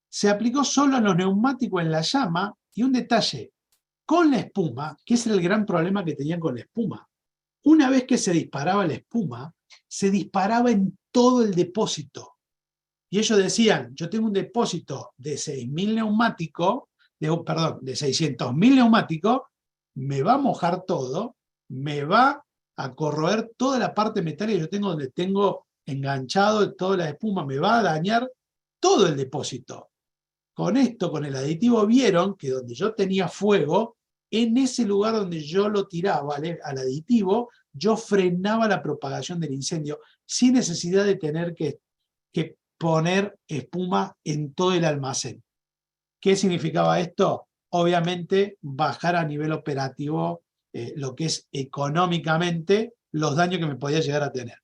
se aplicó solo en los neumáticos en la llama, y un detalle, con la espuma, que ese era el gran problema que tenían con la espuma. una vez que se disparaba la espuma, se disparaba en todo el depósito. Y ellos decían, yo tengo un depósito de 6.000 neumáticos, de 600.000 neumáticos, me va a mojar todo, me va a corroer toda la parte metálica que yo tengo donde tengo enganchado toda la espuma, me va a dañar todo el depósito. Con esto, con el aditivo, vieron que donde yo tenía fuego, en ese lugar donde yo lo tiraba al aditivo, yo frenaba la propagación del incendio sin necesidad de tener que poner espuma en todo el almacén. ¿Qué significaba esto? Obviamente bajar a nivel operativo lo que es económicamente los daños que me podía llegar a tener.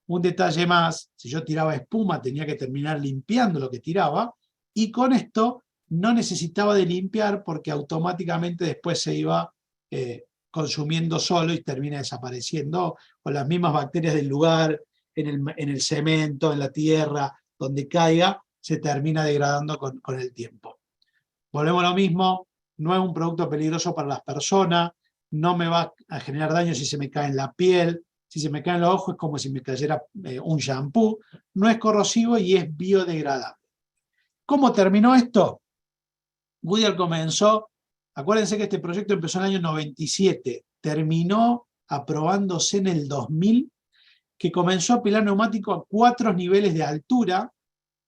Un detalle más, si yo tiraba espuma tenía que terminar limpiando lo que tiraba, y con esto no necesitaba de limpiar porque automáticamente después se iba consumiendo solo y termina desapareciendo con las mismas bacterias del lugar, en el cemento, en la tierra, donde caiga, se termina degradando con el tiempo. Volvemos a lo mismo, no es un producto peligroso para las personas, no me va a generar daño si se me cae en la piel, si se me cae en los ojos es como si me cayera un shampoo, no es corrosivo y es biodegradable. ¿Cómo terminó esto? Goodyear comenzó, acuérdense que este proyecto empezó en el año 97, terminó aprobándose en el 2000, que comenzó a apilar neumáticos a 4 niveles de altura,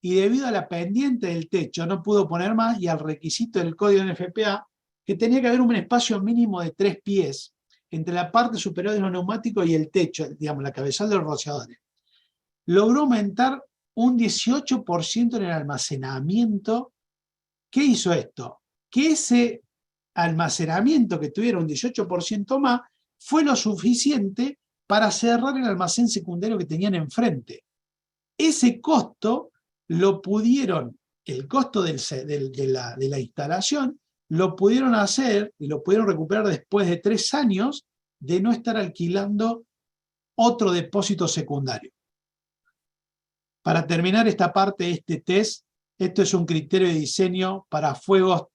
y debido a la pendiente del techo no pudo poner más, y al requisito del código NFPA, que tenía que haber un espacio mínimo de 3 pies entre la parte superior de los neumáticos y el techo, digamos, la cabezal de los rociadores. Logró aumentar un 18% en el almacenamiento. ¿Qué hizo esto? Que ese almacenamiento que tuviera un 18% más fue lo suficiente para cerrar el almacén secundario que tenían enfrente. Ese costo lo pudieron, el costo de la instalación, lo pudieron hacer y lo pudieron recuperar después de 3 años de no estar alquilando otro depósito secundario. Para terminar esta parte de este test, esto es un criterio de diseño para fuegos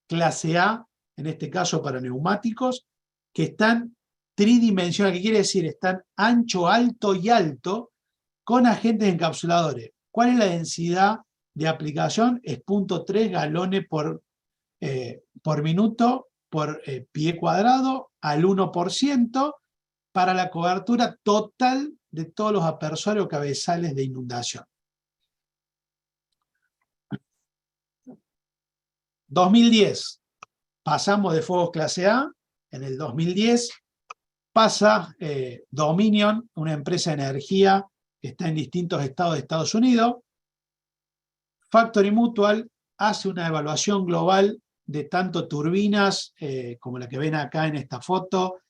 clase A, en este caso para neumáticos, que están tridimensionales, que quiere decir están ancho, alto y alto, con agentes encapsuladores. ¿Cuál es la densidad de aplicación? Es 0.3 galones por minuto por pie cuadrado al 1% para la cobertura total de todos los aspersores o cabezales de inundación. 2010, pasamos de fuegos clase A. En el 2010 pasa Dominion, una empresa de energía que está en distintos estados de Estados Unidos. Factory Mutual hace una evaluación global de tanto turbinas como la que ven acá en esta foto,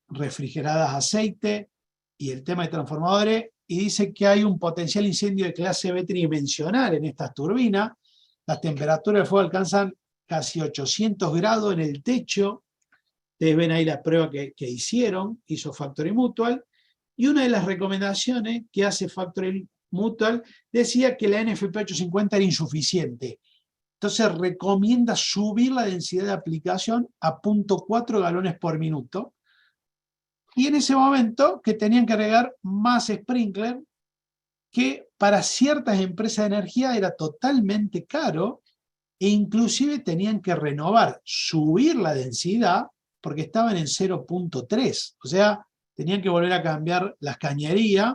refrigeradas a aceite, y el tema de transformadores, y dice que hay un potencial incendio de clase B tridimensional en estas turbinas. Las temperaturas de fuego alcanzan casi 800 grados en el techo. Ustedes ven ahí la prueba que hizo Factory Mutual, y una de las recomendaciones que hace Factory Mutual decía que la NFPA 850 era insuficiente. Entonces recomienda subir la densidad de aplicación a 0.4 galones por minuto. Y en ese momento que tenían que agregar más sprinkler, que para ciertas empresas de energía era totalmente caro, e inclusive tenían que renovar, subir la densidad, porque estaban en 0.3. O sea, tenían que volver a cambiar las cañerías.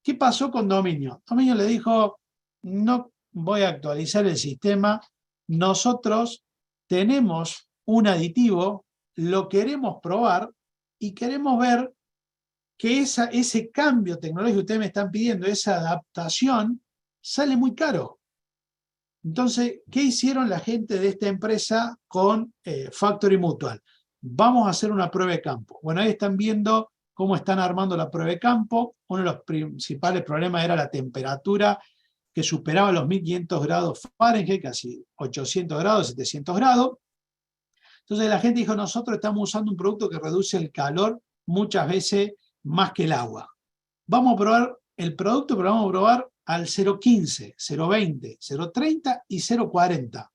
¿Qué pasó con Dominion? Dominion le dijo, no voy a actualizar el sistema, nosotros tenemos un aditivo, lo queremos probar y queremos ver que ese cambio tecnológico que ustedes me están pidiendo, esa adaptación, sale muy caro. Entonces, ¿qué hicieron la gente de esta empresa con Factory Mutual? Vamos a hacer una prueba de campo. Bueno, ahí están viendo cómo están armando la prueba de campo. Uno de los principales problemas era la temperatura, que superaba los 1500 grados Fahrenheit, casi 800 grados, 700 grados. Entonces la gente dijo, nosotros estamos usando un producto que reduce el calor muchas veces más que el agua. Vamos a probar el producto, pero vamos a probar al 0.15, 0.20, 0.30 y 0.40.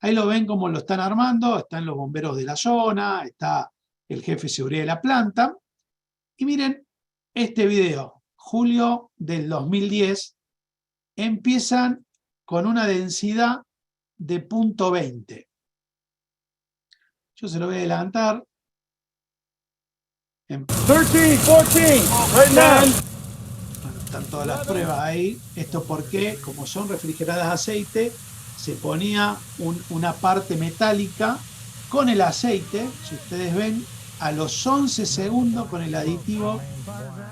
Ahí lo ven cómo lo están armando, están los bomberos de la zona, está el jefe de seguridad de la planta. Y miren este video, julio del 2010, empiezan con una densidad de 0.20. Yo se lo voy a adelantar. 13, 14, right now. Bueno, están todas las pruebas ahí. Esto porque, como son refrigeradas a aceite, se ponía una parte metálica con el aceite. Si ustedes ven, a los 11 segundos con el aditivo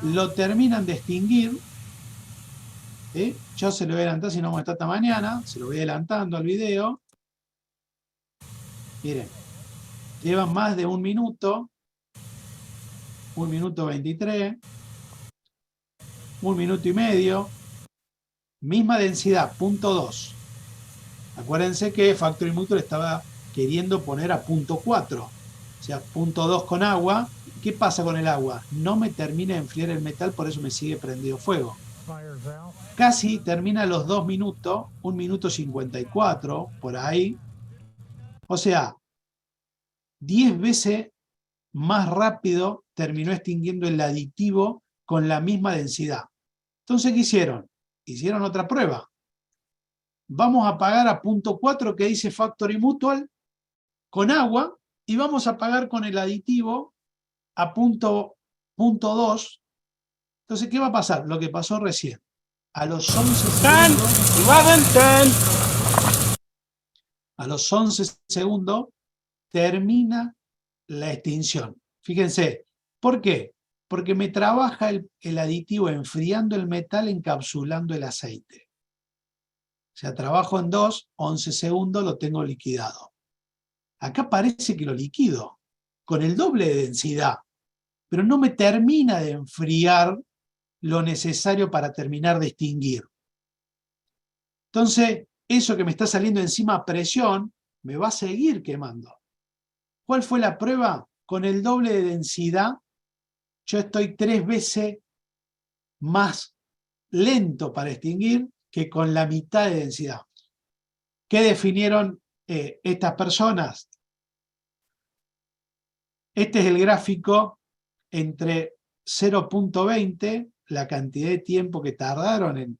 lo terminan de extinguir. ¿Sí? Yo se lo voy a adelantar, si no vamos a estar hasta mañana. Se lo voy adelantando al video. Miren, llevan más de 1 minuto. 1 minuto 23. 1 minuto y medio. Misma densidad, 0.2. Acuérdense que Factory Mutual estaba queriendo poner a 0.4. O sea, 0.2 con agua. ¿Qué pasa con el agua? No me termina de enfriar el metal, por eso me sigue prendido fuego. Casi termina los 2 minutos, 1 minuto 54, por ahí. O sea, 10 veces más rápido terminó extinguiendo el aditivo con la misma densidad. Entonces, ¿qué hicieron? Hicieron otra prueba. Vamos a apagar a 0.4 que dice Factory Mutual con agua y vamos a apagar con el aditivo a 0.2. Entonces, ¿qué va a pasar? Lo que pasó recién. A los 11 segundos, 11, 10. a los 11 segundos termina la extinción. Fíjense, ¿por qué? Porque me trabaja el aditivo enfriando el metal, encapsulando el aceite. O sea, trabajo en 11 segundos lo tengo liquidado. Acá parece que lo liquido con el doble de densidad, pero no me termina de enfriar lo necesario para terminar de extinguir. Entonces, eso que me está saliendo encima a presión, me va a seguir quemando. ¿Cuál fue la prueba? Con el doble de densidad, yo estoy 3 veces más lento para extinguir que con la mitad de densidad. ¿Qué definieron estas personas? Este es el gráfico entre 0.20, la cantidad de tiempo que tardaron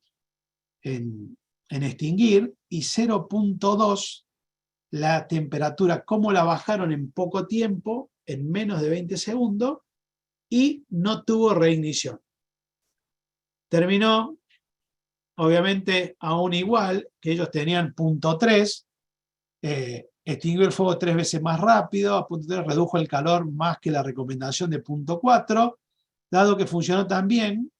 en extinguir, y 0.2, la temperatura, cómo la bajaron en poco tiempo, en menos de 20 segundos, y no tuvo reignición. Terminó, obviamente, aún igual, que ellos tenían 0.3, extinguió el fuego 3 veces más rápido, a 0.3 redujo el calor más que la recomendación de 0.4, dado que funcionó tan bien,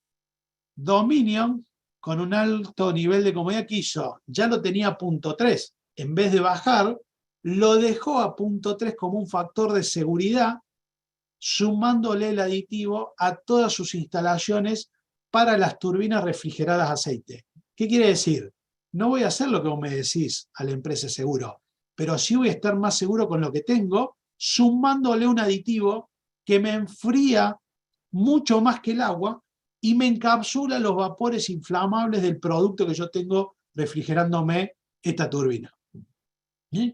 Dominion, con un alto nivel de comodidad que hizo, ya lo tenía a 0.3, en vez de bajar, lo dejó a 0.3 como un factor de seguridad, sumándole el aditivo a todas sus instalaciones para las turbinas refrigeradas a aceite. ¿Qué quiere decir? No voy a hacer lo que vos me decís a la empresa de seguro, pero sí voy a estar más seguro con lo que tengo, sumándole un aditivo que me enfría mucho más que el agua y me encapsula los vapores inflamables del producto que yo tengo refrigerándome esta turbina. ¿Sí?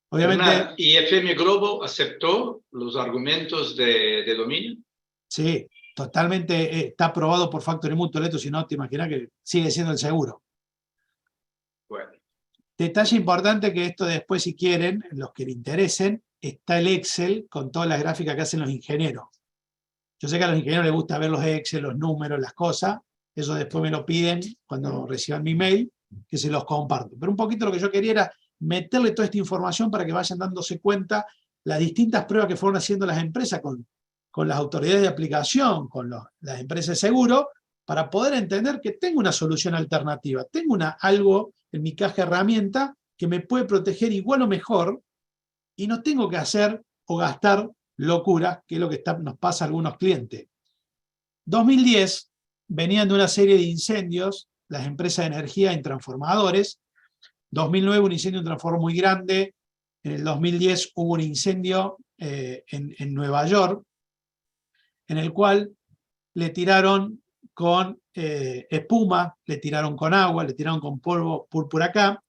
Obviamente, ¿Y FM Globo aceptó los argumentos de Dominion? sí, totalmente está aprobado por Factory Mutual, esto, si no te imaginas que sigue siendo el seguro. Bueno. Detalle importante que esto después, si quieren, los que le interesen, está el Excel con todas las gráficas que hacen los ingenieros. Yo sé que a los ingenieros les gusta ver los Excel, los números, las cosas, eso después me lo piden cuando reciban mi mail, que se los comparto. Pero un poquito lo que yo quería era meterle toda esta información para que vayan dándose cuenta las distintas pruebas que fueron haciendo las empresas con las autoridades de aplicación, con las empresas de seguro, para poder entender que tengo una solución alternativa, tengo algo en mi caja de herramientas que me puede proteger igual o mejor y no tengo que hacer o gastar locuras, que es lo que nos pasa a algunos clientes. 2010 venían de una serie de incendios, las empresas de energía en transformadores. 2009 un incendio en transformador muy grande. En el 2010 hubo un incendio en Nueva York, en el cual le tiraron con espuma, le tiraron con agua, le tiraron con polvo púrpura acá,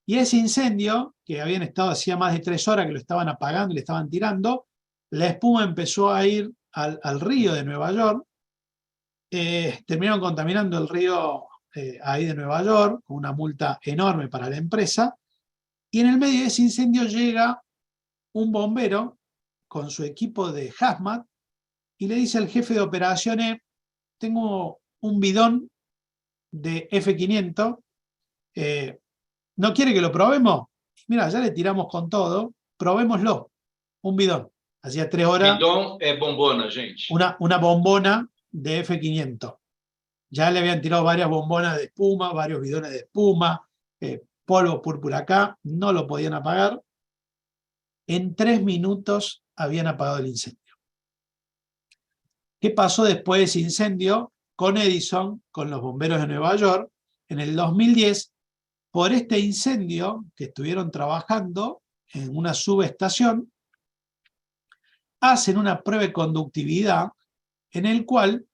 y ese incendio, que habían estado hacía más de 3 horas que lo estaban apagando y le estaban tirando, la espuma empezó a ir al río de Nueva York, terminaron contaminando el río ahí de Nueva York, con una multa enorme para la empresa, y en el medio de ese incendio llega un bombero con su equipo de hazmat y le dice al jefe de operaciones: tengo un bidón de F500, ¿no quiere que lo probemos? Mira, ya le tiramos con todo, probémoslo, un bidón. Hacía 3 horas. Bidon é bombona, gente. Una bombona de F500. Ya le habían tirado varias bombonas de espuma, varios bidones de espuma, polvo púrpura acá, no lo podían apagar. En 3 minutos habían apagado el incendio. ¿Qué pasó después de ese incendio con Edison, con los bomberos de Nueva York? En el 2010, por este incendio que estuvieron trabajando en una subestación, hacen una prueba de conductividad en el cual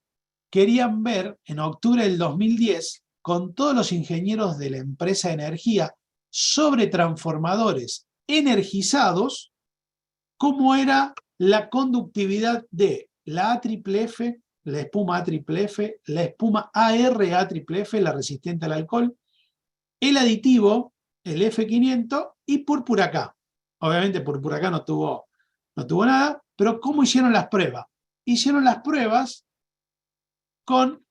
querían ver en octubre del 2010, con todos los ingenieros de la empresa de energía, sobre transformadores energizados, cómo era la conductividad de la AFFF, la espuma AFFF, la espuma ARAFF, la resistente al alcohol, el aditivo, el F500 y púrpura K. Obviamente púrpura K no tuvo nada, pero ¿cómo hicieron las pruebas? Hicieron las pruebas con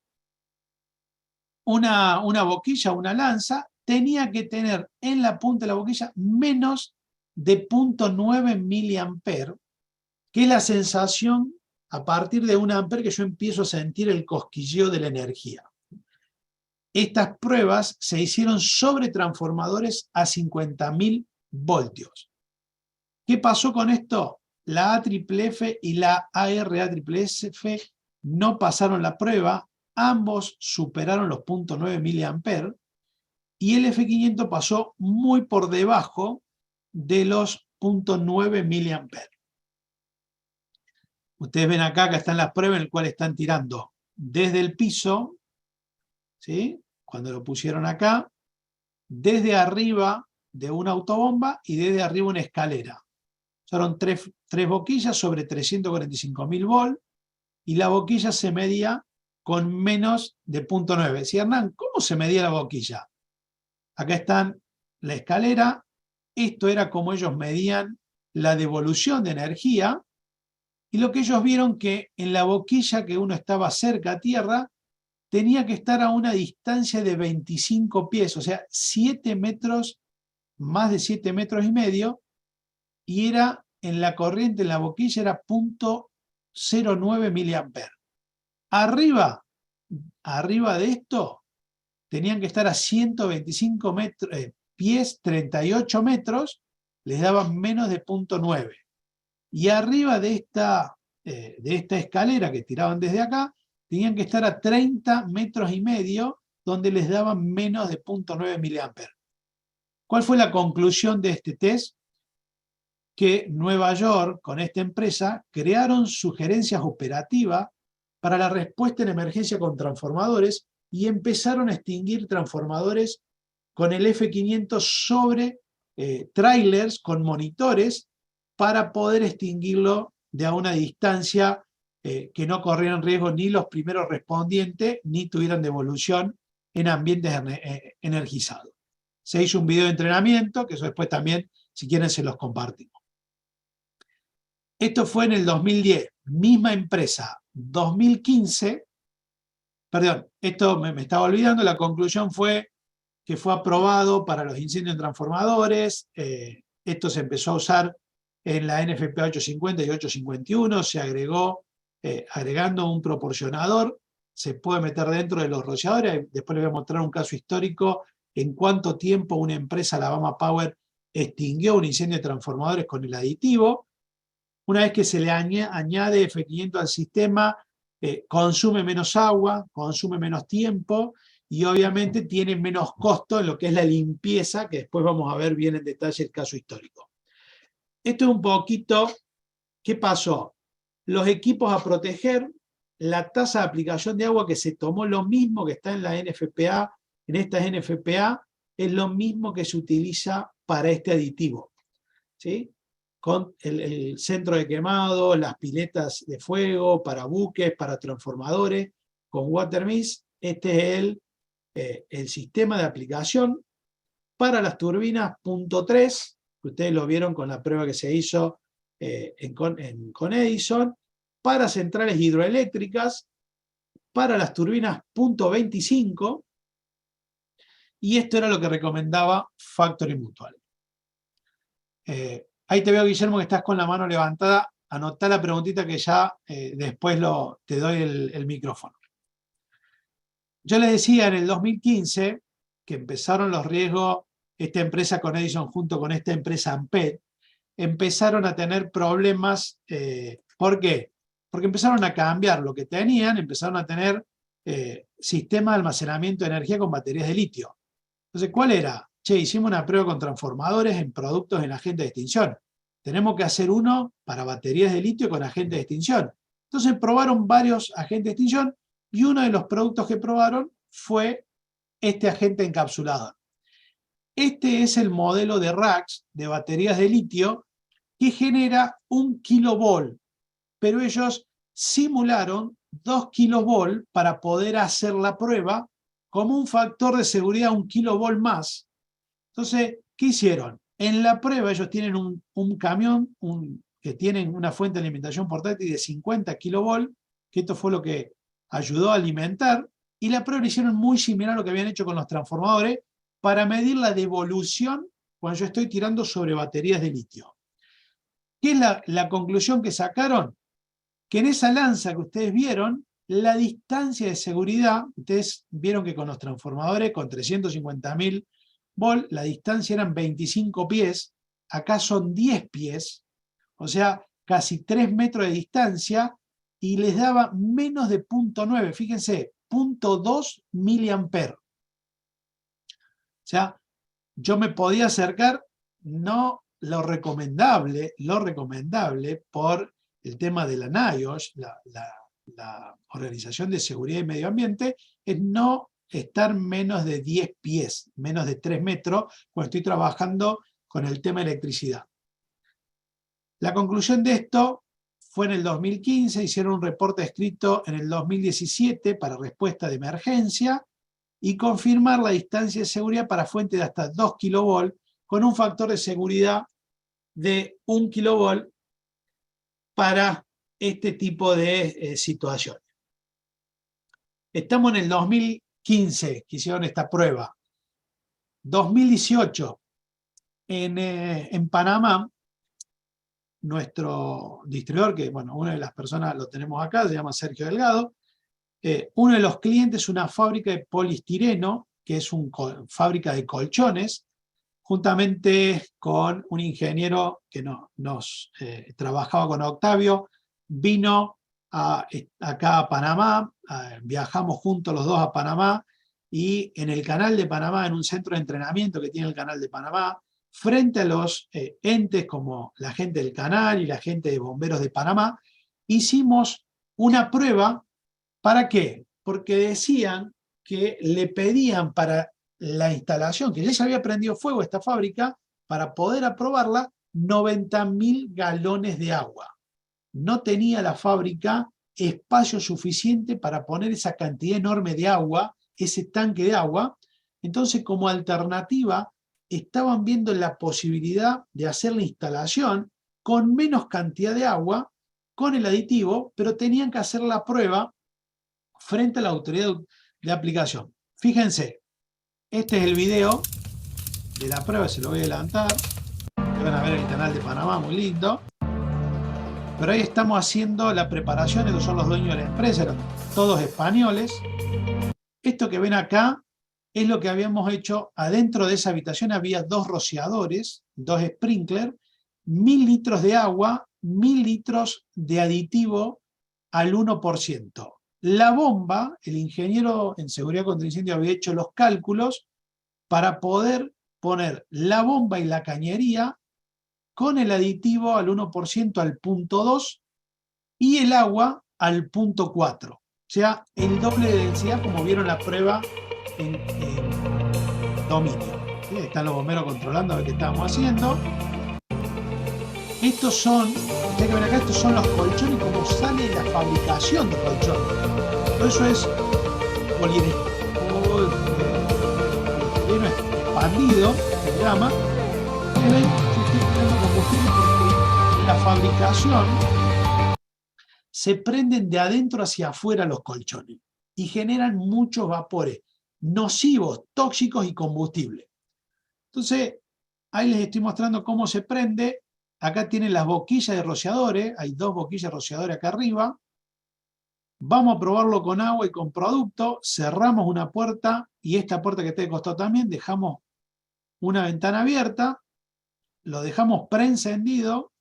una boquilla, una lanza, tenía que tener en la punta de la boquilla menos de 0.9 miliamperes, que es la sensación a partir de 1 amper que yo empiezo a sentir el cosquilleo de la energía. Estas pruebas se hicieron sobre transformadores a 50.000 voltios. ¿Qué pasó con esto? La AFFF y la ARAFF no pasaron la prueba, ambos superaron los 0.9 miliamperes y el F500 pasó muy por debajo de los 0.9 miliamperes. Ustedes ven acá que están las pruebas en las cuales están tirando desde el piso, ¿sí? Cuando lo pusieron acá, desde arriba de una autobomba y desde arriba una escalera. Fueron tres boquillas sobre 345.000 volts y la boquilla se medía con menos de 0.9. Decía Hernán, ¿cómo se medía la boquilla? Acá están la escalera. Esto era como ellos medían la devolución de energía. Y lo que ellos vieron que en la boquilla que uno estaba cerca a tierra, tenía que estar a una distancia de 25 pies, o sea, 7 metros, más de 7 metros y medio, y era en la corriente, en la boquilla, era 0.09 miliamperes. Arriba de esto, tenían que estar a 125 pies, 38 metros, les daban menos de 0.9. Y arriba de esta escalera que tiraban desde acá, tenían que estar a 30 metros y medio, donde les daban menos de 0.9 miliamperes. ¿Cuál fue la conclusión de este test? Que Nueva York, con esta empresa, crearon sugerencias operativas para la respuesta en emergencia con transformadores y empezaron a extinguir transformadores con el F500 sobre trailers con monitores para poder extinguirlo de a una distancia que no corrieran riesgo ni los primeros respondientes ni tuvieran devolución en ambientes energizados. Se hizo un video de entrenamiento, que eso después también, si quieren, se los compartimos. Esto fue en el 2010, misma empresa. 2015, perdón, esto me estaba olvidando, la conclusión fue que fue aprobado para los incendios en transformadores. Esto se empezó a usar en la NFPA 850 y 851, se agregó, agregando un proporcionador, se puede meter dentro de los rociadores. Después les voy a mostrar un caso histórico en cuánto tiempo una empresa, Alabama Power, extinguió un incendio de transformadores con el aditivo. Una vez que se le añade F500 al sistema, consume menos agua, consume menos tiempo y obviamente tiene menos costo en lo que es la limpieza, que después vamos a ver bien en detalle el caso histórico. Esto es un poquito, ¿qué pasó? Los equipos a proteger, la tasa de aplicación de agua que se tomó, lo mismo que está en la NFPA, en estas NFPA, es lo mismo que se utiliza para este aditivo, ¿sí? con el centro de quemado, las piletas de fuego, para buques, para transformadores, con WaterMist. Este es el sistema de aplicación para las turbinas punto 3, que ustedes lo vieron con la prueba que se hizo con Edison, para centrales hidroeléctricas, para las turbinas punto 25, y esto era lo que recomendaba Factory Mutual. Ahí te veo, Guillermo, que estás con la mano levantada. Anotá la preguntita que ya después te doy el micrófono. Yo les decía en el 2015 que empezaron los riesgos, esta empresa con Edison junto con esta empresa Amped, empezaron a tener problemas. ¿Por qué? Porque empezaron a cambiar lo que tenían, empezaron a tener sistemas de almacenamiento de energía con baterías de litio. Entonces, ¿cuál era? Che, hicimos una prueba con transformadores en productos en agente de extinción. Tenemos que hacer uno para baterías de litio con agente de extinción. Entonces probaron varios agentes de extinción y uno de los productos que probaron fue este agente encapsulador. Este es el modelo de racks de baterías de litio que genera 1 kilovolt, pero ellos simularon 2 kilovolt para poder hacer la prueba como un factor de seguridad 1 kilovolt más. Entonces, ¿qué hicieron? En la prueba ellos tienen un camión que tienen una fuente de alimentación portátil de 50 kilovolt, que esto fue lo que ayudó a alimentar, y la prueba la hicieron muy similar a lo que habían hecho con los transformadores para medir la devolución cuando yo estoy tirando sobre baterías de litio. ¿Qué es la conclusión que sacaron? Que en esa lanza que ustedes vieron, la distancia de seguridad, ustedes vieron que con los transformadores, con 350.000 volt, la distancia eran 25 pies, acá son 10 pies, o sea, casi 3 metros de distancia, y les daba menos de 0.9, fíjense, 0.2 miliamperes. O sea, yo me podía acercar, no lo recomendable por el tema de la NIOSH, la Organización de Seguridad y Medio Ambiente, es no estar menos de 10 pies, menos de 3 metros, cuando estoy trabajando con el tema de electricidad. La conclusión de esto fue en el 2015, hicieron un reporte escrito en el 2017 para respuesta de emergencia y confirmar la distancia de seguridad para fuentes de hasta 2 kilovolt con un factor de seguridad de 1 kilovolt para este tipo de situaciones. Estamos en el 2015 que hicieron esta prueba. 2018, en Panamá, nuestro distribuidor, que bueno, una de las personas lo tenemos acá, se llama Sergio Delgado, uno de los clientes es una fábrica de poliestireno, que es una fábrica de colchones, juntamente con un ingeniero que nos trabajaba con Octavio, vino acá a Panamá, viajamos juntos los dos a Panamá, y en el canal de Panamá, en un centro de entrenamiento que tiene el canal de Panamá, frente a los entes como la gente del canal y la gente de bomberos de Panamá, hicimos una prueba. ¿Para qué? Porque decían que le pedían para la instalación, que ya se había prendido fuego esta fábrica, para poder aprobarla, 90.000 galones de agua. No tenía la fábrica espacio suficiente para poner esa cantidad enorme de agua, ese tanque de agua. Entonces, como alternativa, estaban viendo la posibilidad de hacer la instalación con menos cantidad de agua, con el aditivo, pero tenían que hacer la prueba frente a la autoridad de aplicación. Fíjense, este es el video de la prueba, se lo voy a adelantar. Van a ver el canal de Panamá, muy lindo. Pero ahí estamos haciendo la preparación, estos son los dueños de la empresa, eran todos españoles. Esto que ven acá es lo que habíamos hecho. Adentro de esa habitación había 2 rociadores, 2 sprinklers, 1000 litros de agua, 1000 litros de aditivo al 1%. La bomba, el ingeniero en seguridad contra incendio había hecho los cálculos para poder poner la bomba y la cañería con el aditivo al 1% al 0.2 y el agua al 0.4. O sea, el doble de densidad, como vieron la prueba en dominio. ¿Sí? Están los bomberos controlando a ver qué estamos haciendo. Estos son, ustedes que ven acá, estos son los colchones, como sale la fabricación de colchones. Todo eso es poliestireno expandido, se llama. Y ven, yo estoy poniendo combustible porque en la fabricación se prenden de adentro hacia afuera los colchones y generan muchos vapores nocivos, tóxicos y combustible. Entonces, ahí les estoy mostrando cómo se prende. Acá tienen las boquillas de rociadores, hay 2 boquillas de rociadores acá arriba. Vamos a probarlo con agua y con producto, cerramos una puerta y esta puerta que está de costado también, dejamos una ventana abierta, lo dejamos preencendido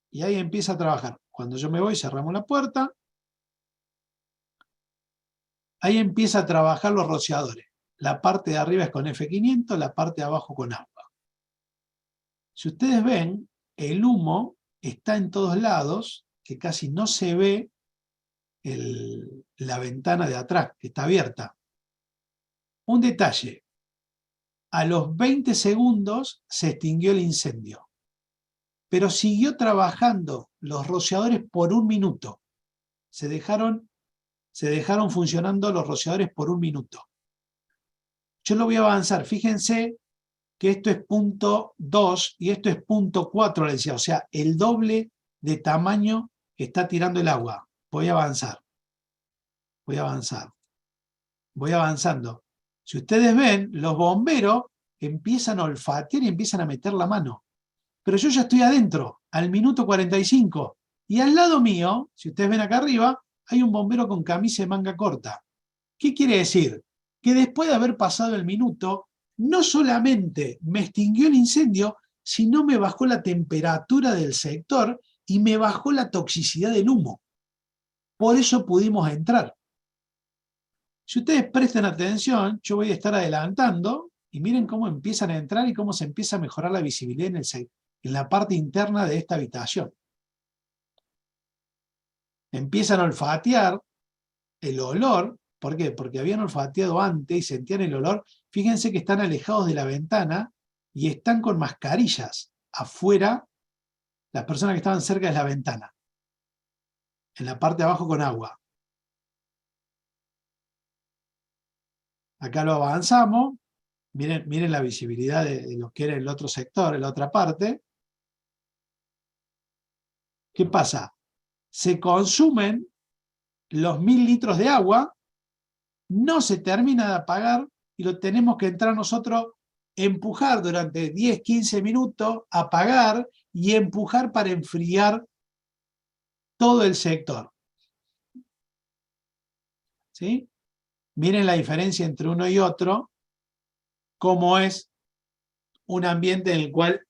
y ahí empieza a trabajar. Cuando yo me voy, cerramos la puerta. Ahí empieza a trabajar los rociadores. La parte de arriba es con F500, la parte de abajo con agua. Si ustedes ven, el humo está en todos lados, que casi no se ve la ventana de atrás, que está abierta. Un detalle. A los 20 segundos se extinguió el incendio, pero siguió trabajando los rociadores por 1 minuto. Se dejaron funcionando los rociadores por 1 minuto. Yo lo voy a avanzar. Fíjense que esto es punto 2 y esto es punto 4, le decía. O sea, el doble de tamaño que está tirando el agua. Voy a avanzar. Voy a avanzar. Voy avanzando. Si ustedes ven, los bomberos empiezan a olfatear y empiezan a meter la mano. Pero yo ya estoy adentro, al minuto 45. Y al lado mío, si ustedes ven acá arriba, hay un bombero con camisa de manga corta. ¿Qué quiere decir? Que después de haber pasado el minuto, no solamente me extinguió el incendio, sino me bajó la temperatura del sector y me bajó la toxicidad del humo. Por eso pudimos entrar. Si ustedes prestan atención, yo voy a estar adelantando y miren cómo empiezan a entrar y cómo se empieza a mejorar la visibilidad en la parte interna de esta habitación. Empiezan a olfatear el olor. ¿Por qué? Porque habían olfateado antes y sentían el olor. Fíjense que están alejados de la ventana y están con mascarillas. Afuera, las personas que estaban cerca de la ventana. En la parte de abajo con agua. Acá lo avanzamos. Miren la visibilidad de lo que era el otro sector, la otra parte. ¿Qué pasa? Se consumen los 1000 litros de agua, no se termina de apagar y lo tenemos que entrar nosotros, empujar durante 10-15 minutos, apagar y empujar para enfriar todo el sector. ¿Sí? Miren la diferencia entre uno y otro, cómo es un ambiente en el cual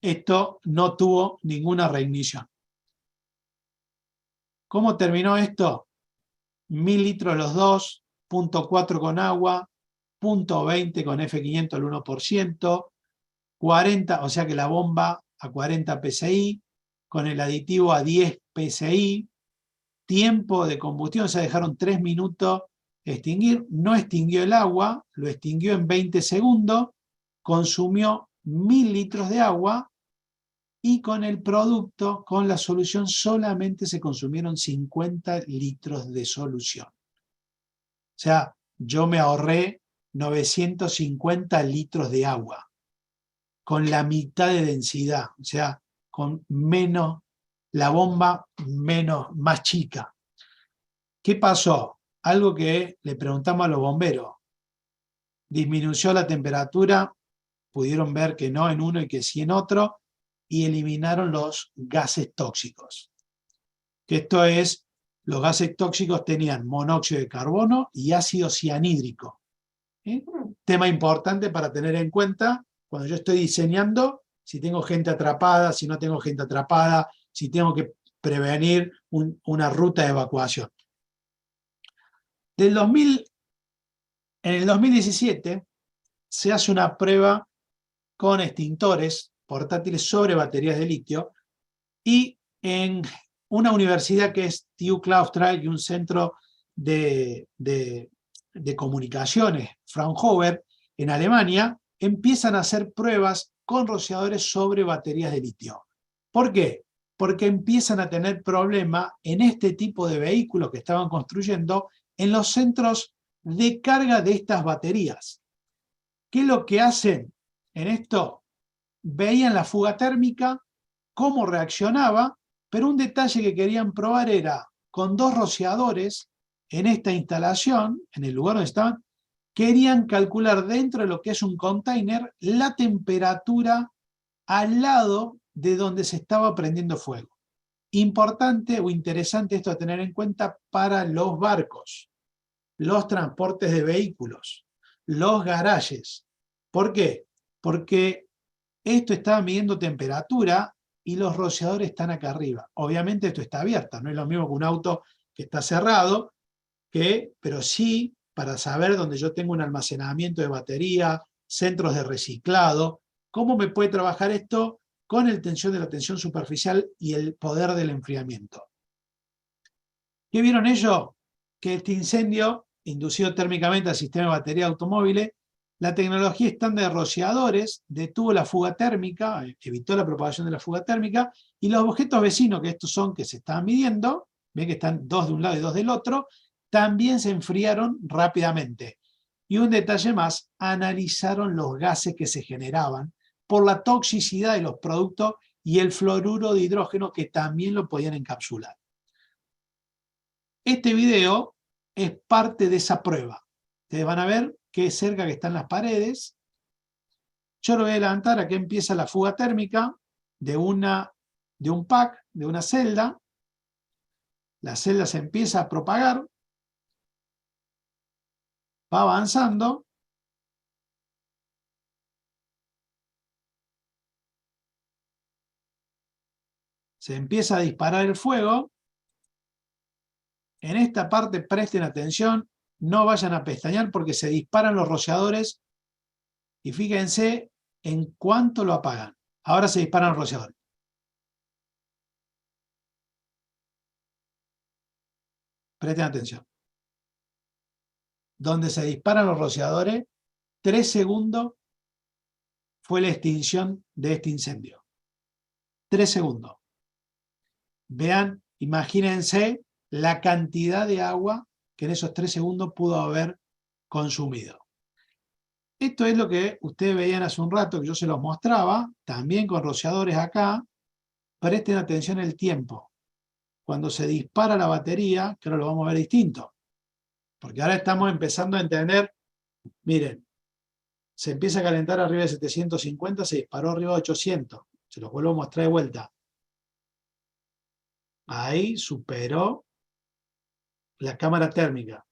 esto no tuvo ninguna reignición. ¿Cómo terminó esto? 1000 litros los dos, 0.4 con agua, 0.20 con F500 al 1%, 40, o sea que la bomba a 40 psi, con el aditivo a 10 psi, tiempo de combustión, se dejaron 3 minutos extinguir, no extinguió el agua, lo extinguió en 20 segundos, consumió 1000 litros de agua y con el producto, con la solución, solamente se consumieron 50 litros de solución. O sea, yo me ahorré 950 litros de agua, con la mitad de densidad, o sea, con menos, la bomba más chica. ¿Qué pasó? Algo que le preguntamos a los bomberos. Disminuyó la temperatura, pudieron ver que no en uno y que sí en otro, y eliminaron los gases tóxicos. Que esto es, los gases tóxicos tenían monóxido de carbono y ácido cianhídrico. Tema importante para tener en cuenta cuando yo estoy diseñando, si tengo gente atrapada, si no tengo gente atrapada, si tengo que prevenir una ruta de evacuación. En el 2017 se hace una prueba con extintores portátiles sobre baterías de litio y en una universidad que es TU Clausthal y un centro de comunicaciones, Fraunhofer, en Alemania, empiezan a hacer pruebas con rociadores sobre baterías de litio. ¿Por qué? Porque empiezan a tener problema en este tipo de vehículos que estaban construyendo en los centros de carga de estas baterías. ¿Qué es lo que hacen en esto? Veían la fuga térmica, cómo reaccionaba, pero un detalle que querían probar era, con 2 rociadores en esta instalación, en el lugar donde estaban, querían calcular dentro de lo que es un container la temperatura al lado de donde se estaba prendiendo fuego. Importante o interesante esto a tener en cuenta para los barcos, los transportes de vehículos, los garajes. ¿Por qué? Porque esto estaba midiendo temperatura y los rociadores están acá arriba. Obviamente esto está abierto, no es lo mismo que un auto que está cerrado, pero sí para saber dónde yo tengo un almacenamiento de batería, centros de reciclado, cómo me puede trabajar esto con el tensión de la tensión superficial y el poder del enfriamiento. ¿Qué vieron ellos? Que este incendio, inducido térmicamente al sistema de batería de automóviles, la tecnología estándar de rociadores detuvo la fuga térmica, evitó la propagación de la fuga térmica, y los objetos vecinos, que estos son que se estaban midiendo, ven que están 2 de un lado y 2 del otro, también se enfriaron rápidamente. Y un detalle más, analizaron los gases que se generaban por la toxicidad de los productos y el fluoruro de hidrógeno que también lo podían encapsular. Este video es parte de esa prueba. Ustedes van a ver qué cerca que están las paredes. Yo lo voy a adelantar, aquí empieza la fuga térmica de un pack, de una celda. La celda se empieza a propagar, va avanzando. Se empieza a disparar el fuego. En esta parte presten atención, no vayan a pestañear porque se disparan los rociadores y fíjense en cuánto lo apagan. Ahora se disparan los rociadores. Presten atención. Donde se disparan los rociadores, 3 segundos fue la extinción de este incendio. 3 segundos. Vean, imagínense la cantidad de agua que en esos 3 segundos pudo haber consumido. Esto es lo que ustedes veían hace un rato, que yo se los mostraba, también con rociadores acá. Presten atención al tiempo. Cuando se dispara la batería, que ahora lo vamos a ver distinto. Porque ahora estamos empezando a entender, miren, se empieza a calentar arriba de 750, se disparó arriba de 800. Se los vuelvo a mostrar de vuelta. Ahí superó la cámara térmica.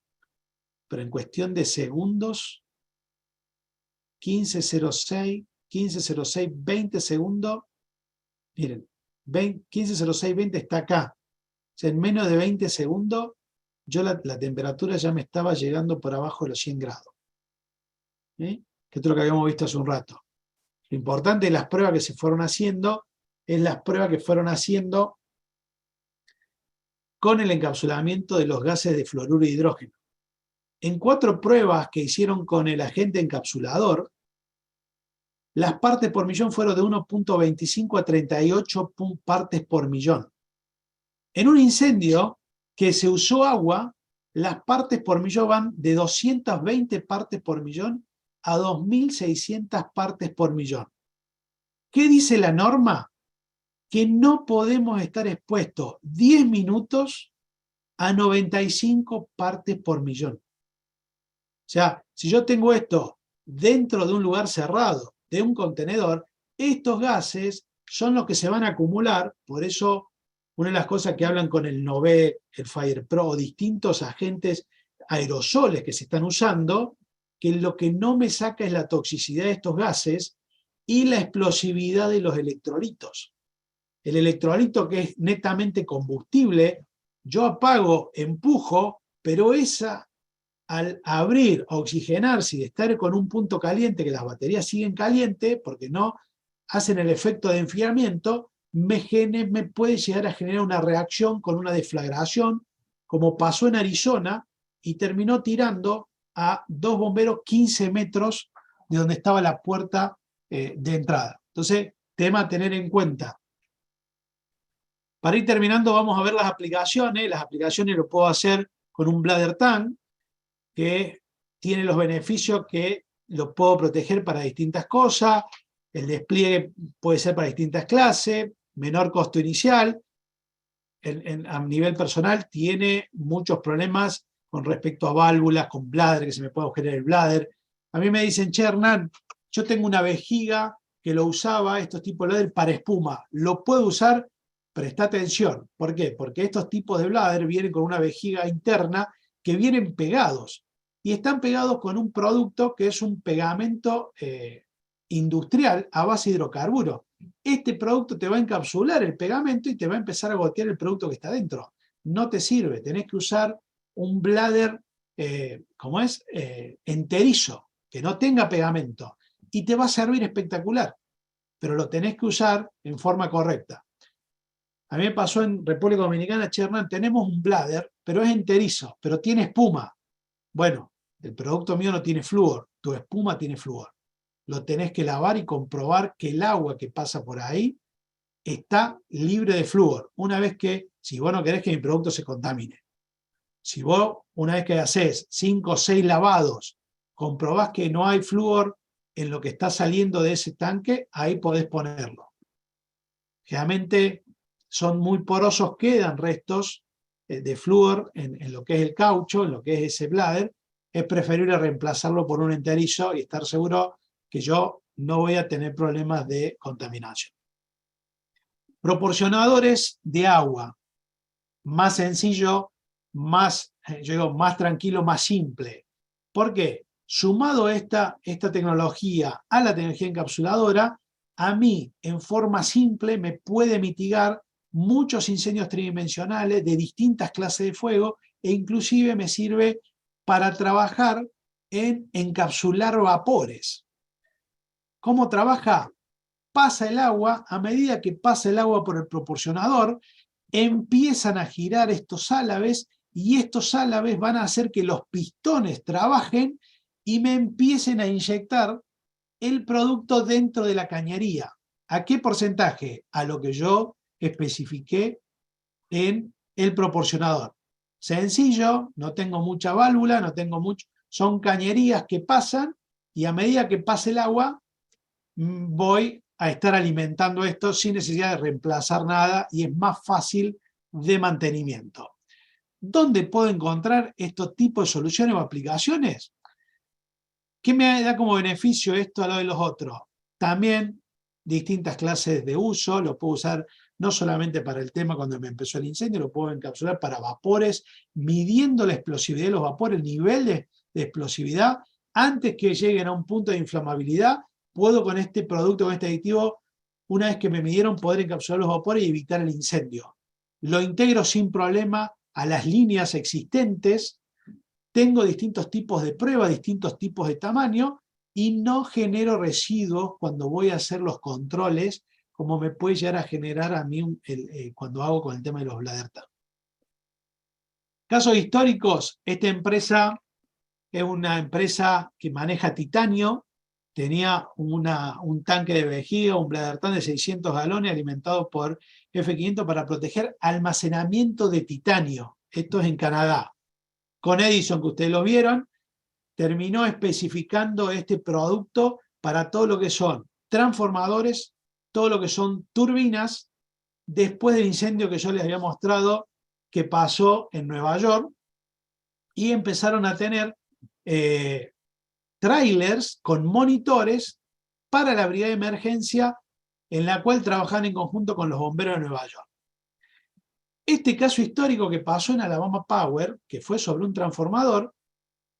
Pero en cuestión de segundos, 15.06, 15.06, 20 segundos. Miren, 15.06, 20 está acá. O sea, en menos de 20 segundos, la temperatura ya me estaba llegando por abajo de los 100 grados. ¿Sí? Que esto es lo que habíamos visto hace un rato. Lo importante de las pruebas que se fueron haciendo es las pruebas que fueron haciendo con el encapsulamiento de los gases de fluoruro de hidrógeno. En 4 pruebas que hicieron con el agente encapsulador, las partes por millón fueron de 1.25 a 38 partes por millón. En un incendio que se usó agua, las partes por millón van de 220 partes por millón a 2.600 partes por millón. ¿Qué dice la norma? Que no podemos estar expuestos 10 minutos a 95 partes por millón. O sea, si yo tengo esto dentro de un lugar cerrado, de un contenedor, estos gases son los que se van a acumular. Por eso, una de las cosas que hablan con el Nové, el FirePro o distintos agentes aerosoles que se están usando, que lo que no me saca es la toxicidad de estos gases y la explosividad de los electrolitos. El electrolito, que es netamente combustible, yo apago, empujo, pero al abrir, oxigenarse y estar con un punto caliente, que las baterías siguen calientes porque no hacen el efecto de enfriamiento, me puede llegar a generar una reacción con una deflagración, como pasó en Arizona, y terminó tirando a 2 bomberos 15 metros de donde estaba la puerta de entrada. Entonces, tema a tener en cuenta. Para ir terminando, vamos a ver las aplicaciones. Las aplicaciones lo puedo hacer con un bladder tank, que tiene los beneficios que lo puedo proteger para distintas cosas. El despliegue puede ser para distintas clases, menor costo inicial. A nivel personal tiene muchos problemas con respecto a válvulas, con bladder, que se me puede agujerar el bladder. A mí me dicen, che, Hernán, yo tengo una vejiga que lo usaba, estos tipos de bladder, para espuma. ¿Lo puedo usar? Presta atención. ¿Por qué? Porque estos tipos de bladder vienen con una vejiga interna que vienen pegados. Y están pegados con un producto que es un pegamento industrial a base de hidrocarburos. Este producto te va a encapsular el pegamento y te va a empezar a gotear el producto que está dentro. No te sirve, tenés que usar un bladder, enterizo, que no tenga pegamento. Y te va a servir espectacular, pero lo tenés que usar en forma correcta. A mí me pasó en República Dominicana, che, Hernán, tenemos un bladder, pero es enterizo, pero tiene espuma. Bueno, el producto mío no tiene flúor, tu espuma tiene flúor. Lo tenés que lavar y comprobar que el agua que pasa por ahí está libre de flúor. Una vez que, si vos no querés que mi producto se contamine, si vos una vez que haces 5 o 6 lavados, comprobás que no hay flúor en lo que está saliendo de ese tanque, ahí podés ponerlo. Generalmente son muy porosos, quedan restos de flúor en lo que es el caucho, en lo que es ese bladder. Es preferible reemplazarlo por un enterizo y estar seguro que yo no voy a tener problemas de contaminación. Proporcionadores de agua. Más sencillo, más tranquilo, más simple. ¿Por qué? Sumado esta tecnología a la tecnología encapsuladora, a mí, en forma simple, me puede mitigar muchos incendios tridimensionales de distintas clases de fuego e inclusive me sirve para trabajar en encapsular vapores. ¿Cómo trabaja? Pasa el agua, a medida que pasa el agua por el proporcionador, empiezan a girar estos álabes y estos álabes van a hacer que los pistones trabajen y me empiecen a inyectar el producto dentro de la cañería. ¿A qué porcentaje? A lo que yo especifiqué en el proporcionador. Sencillo, no tengo mucha válvula, no tengo mucho, son cañerías que pasan y a medida que pase el agua voy a estar alimentando esto sin necesidad de reemplazar nada y es más fácil de mantenimiento. ¿Dónde puedo encontrar estos tipos de soluciones o aplicaciones? ¿Qué me da como beneficio esto a lo de los otros? También distintas clases de uso, lo puedo usar no solamente para el tema cuando me empezó el incendio, lo puedo encapsular para vapores, midiendo la explosividad de los vapores, el nivel de explosividad, antes que lleguen a un punto de inflamabilidad, puedo con este producto, con este aditivo, una vez que me midieron, poder encapsular los vapores y evitar el incendio. Lo integro sin problema a las líneas existentes, tengo distintos tipos de pruebas, distintos tipos de tamaño, y no genero residuos cuando voy a hacer los controles, como me puede llegar a generar a mí cuando hago con el tema de los bladder tank. Casos históricos, esta empresa es una empresa que maneja titanio, tenía un tanque de vejiga, un bladder tank de 600 galones alimentado por F500 para proteger almacenamiento de titanio. Esto es en Canadá. Con Edison, que ustedes lo vieron, terminó especificando este producto para todo lo que son transformadores, todo lo que son turbinas, después del incendio que yo les había mostrado que pasó en Nueva York, y empezaron a tener trailers con monitores para la brigada de emergencia en la cual trabajaban en conjunto con los bomberos de Nueva York. Este caso histórico que pasó en Alabama Power, que fue sobre un transformador,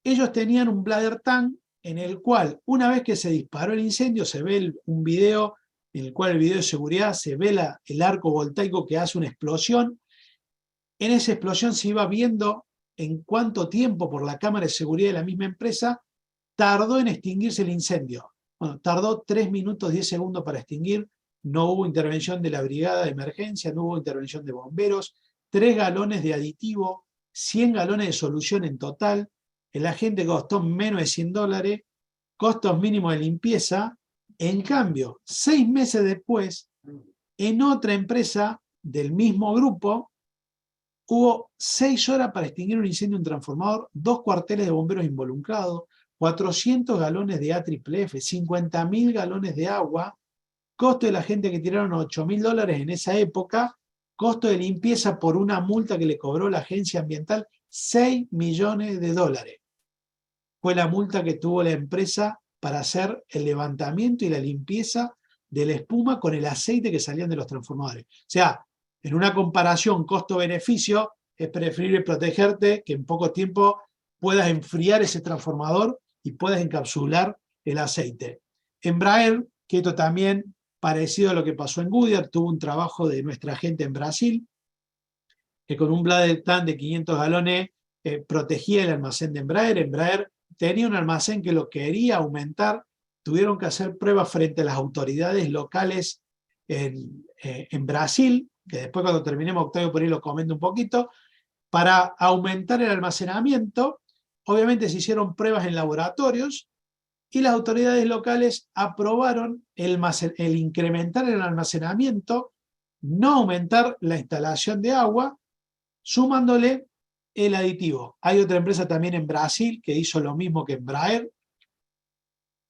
ellos tenían un bladder tank en el cual, una vez que se disparó el incendio, se ve un video en el cual el video de seguridad se ve el arco voltaico que hace una explosión. En esa explosión se iba viendo en cuánto tiempo, por la cámara de seguridad de la misma empresa, tardó en extinguirse el incendio. Bueno, tardó 3 minutos 10 segundos para extinguir, no hubo intervención de la brigada de emergencia, no hubo intervención de bomberos, 3 galones de aditivo, 100 galones de solución en total, el agente costó menos de $100, costos mínimos de limpieza. En cambio, 6 meses después, en otra empresa del mismo grupo, hubo 6 horas para extinguir un incendio en un transformador, 2 cuarteles de bomberos involucrados, 400 galones de AFFF, 50.000 galones de agua, costo de la gente que tiraron $8.000 en esa época, costo de limpieza por una multa que le cobró la agencia ambiental, $6 millones. Fue la multa que tuvo la empresa para hacer el levantamiento y la limpieza de la espuma con el aceite que salían de los transformadores. O sea, en una comparación costo-beneficio, es preferible protegerte que en poco tiempo puedas enfriar ese transformador y puedas encapsular el aceite. Embraer, que esto también parecido a lo que pasó en Goodyear, tuvo un trabajo de nuestra gente en Brasil, que con un bladder tank de 500 galones protegía el almacén de Embraer. Embraer tenía un almacén que lo quería aumentar, tuvieron que hacer pruebas frente a las autoridades locales en Brasil, que después cuando terminemos, Octavio, por ahí lo comento un poquito, para aumentar el almacenamiento. Obviamente se hicieron pruebas en laboratorios y las autoridades locales aprobaron el incrementar el almacenamiento, no aumentar la instalación de agua, sumándole el aditivo. Hay otra empresa también en Brasil que hizo lo mismo que Embraer,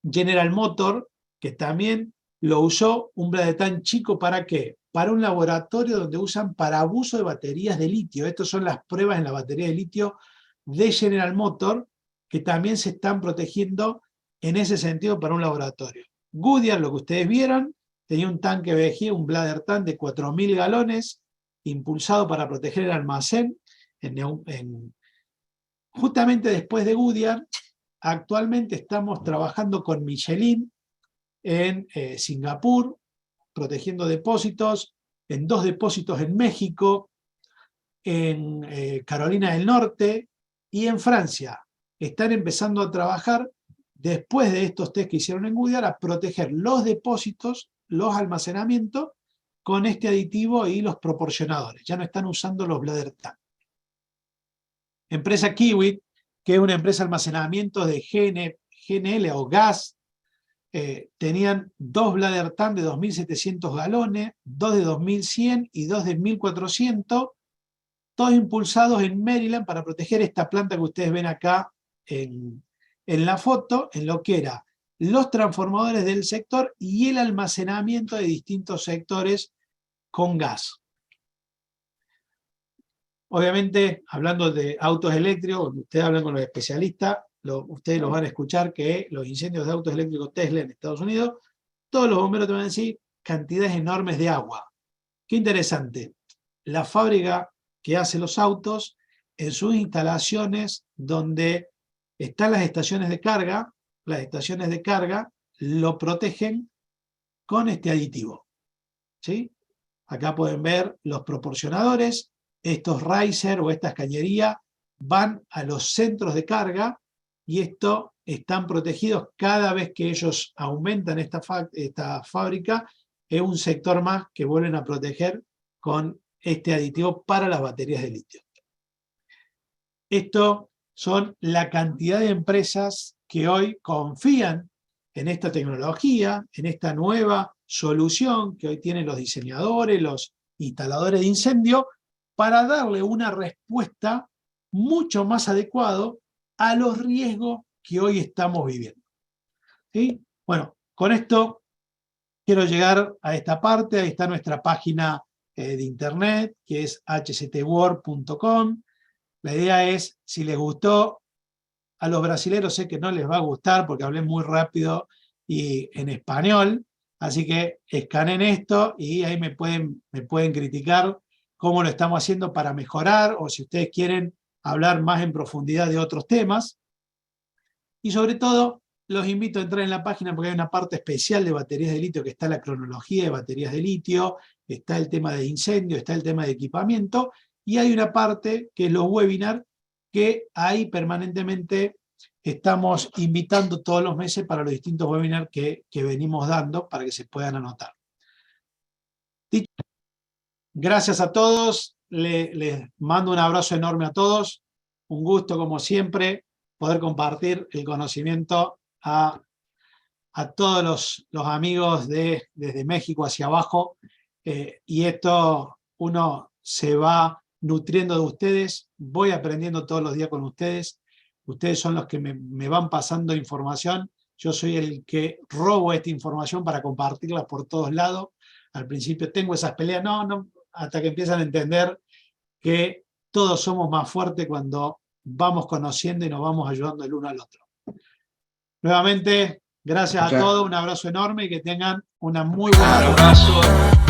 General Motors, que también lo usó, un bladder tank chico. ¿Para qué? Para un laboratorio donde usan para abuso de baterías de litio. Estas son las pruebas en la batería de litio de General Motors, que también se están protegiendo en ese sentido para un laboratorio. Goodyear, lo que ustedes vieron, tenía un tanque vejiga, un bladder tank de 4.000 galones, impulsado para proteger el almacén. Justamente después de Goodyear, actualmente estamos trabajando con Michelin en Singapur, protegiendo depósitos, en 2 depósitos en México, en Carolina del Norte y en Francia. Están empezando a trabajar, después de estos test que hicieron en Goodyear, a proteger los depósitos, los almacenamientos, con este aditivo y los proporcionadores. Ya no están usando los bladder tank. Empresa Kiewit, que es una empresa de almacenamiento de GNL o gas, tenían 2 bladder tank de 2.700 galones, 2 de 2.100 y 2 de 1.400, todos impulsados en Maryland para proteger esta planta que ustedes ven acá en la foto, en lo que era los transformadores del sector y el almacenamiento de distintos sectores con gas. Obviamente, hablando de autos eléctricos, cuando ustedes hablan con los especialistas, ustedes los van a escuchar que los incendios de autos eléctricos Tesla en Estados Unidos, todos los bomberos te van a decir cantidades enormes de agua. Qué interesante. La fábrica que hace los autos, en sus instalaciones donde están las estaciones de carga lo protegen con este aditivo. ¿Sí? Acá pueden ver los proporcionadores. Estos riser o estas cañerías van a los centros de carga y esto están protegidos cada vez que ellos aumentan esta fábrica. Es un sector más que vuelven a proteger con este aditivo para las baterías de litio. Esto son la cantidad de empresas que hoy confían en esta tecnología, en esta nueva solución que hoy tienen los diseñadores, los instaladores de incendio, para darle una respuesta mucho más adecuada a los riesgos que hoy estamos viviendo. ¿Sí? Bueno, con esto quiero llegar a esta parte. Ahí está nuestra página de internet, que es hctworld.com. La idea es, si les gustó, a los brasileños sé que no les va a gustar porque hablé muy rápido y en español, así que escaneen esto y ahí me pueden criticar cómo lo estamos haciendo para mejorar, o si ustedes quieren hablar más en profundidad de otros temas. Y sobre todo, los invito a entrar en la página porque hay una parte especial de baterías de litio, que está la cronología de baterías de litio, está el tema de incendio, está el tema de equipamiento, y hay una parte que es los webinars, que ahí permanentemente estamos invitando todos los meses para los distintos webinars que venimos dando para que se puedan anotar. Gracias a todos, les mando un abrazo enorme a todos, un gusto como siempre poder compartir el conocimiento a a todos los amigos desde México hacia abajo, y esto uno se va nutriendo de ustedes, voy aprendiendo todos los días con ustedes, ustedes son los que me van pasando información, yo soy el que robo esta información para compartirla por todos lados. Al principio tengo esas peleas, no, hasta que empiezan a entender que todos somos más fuertes cuando vamos conociendo y nos vamos ayudando el uno al otro. Nuevamente, gracias a todos, un abrazo enorme y que tengan una muy buena Un abrazo.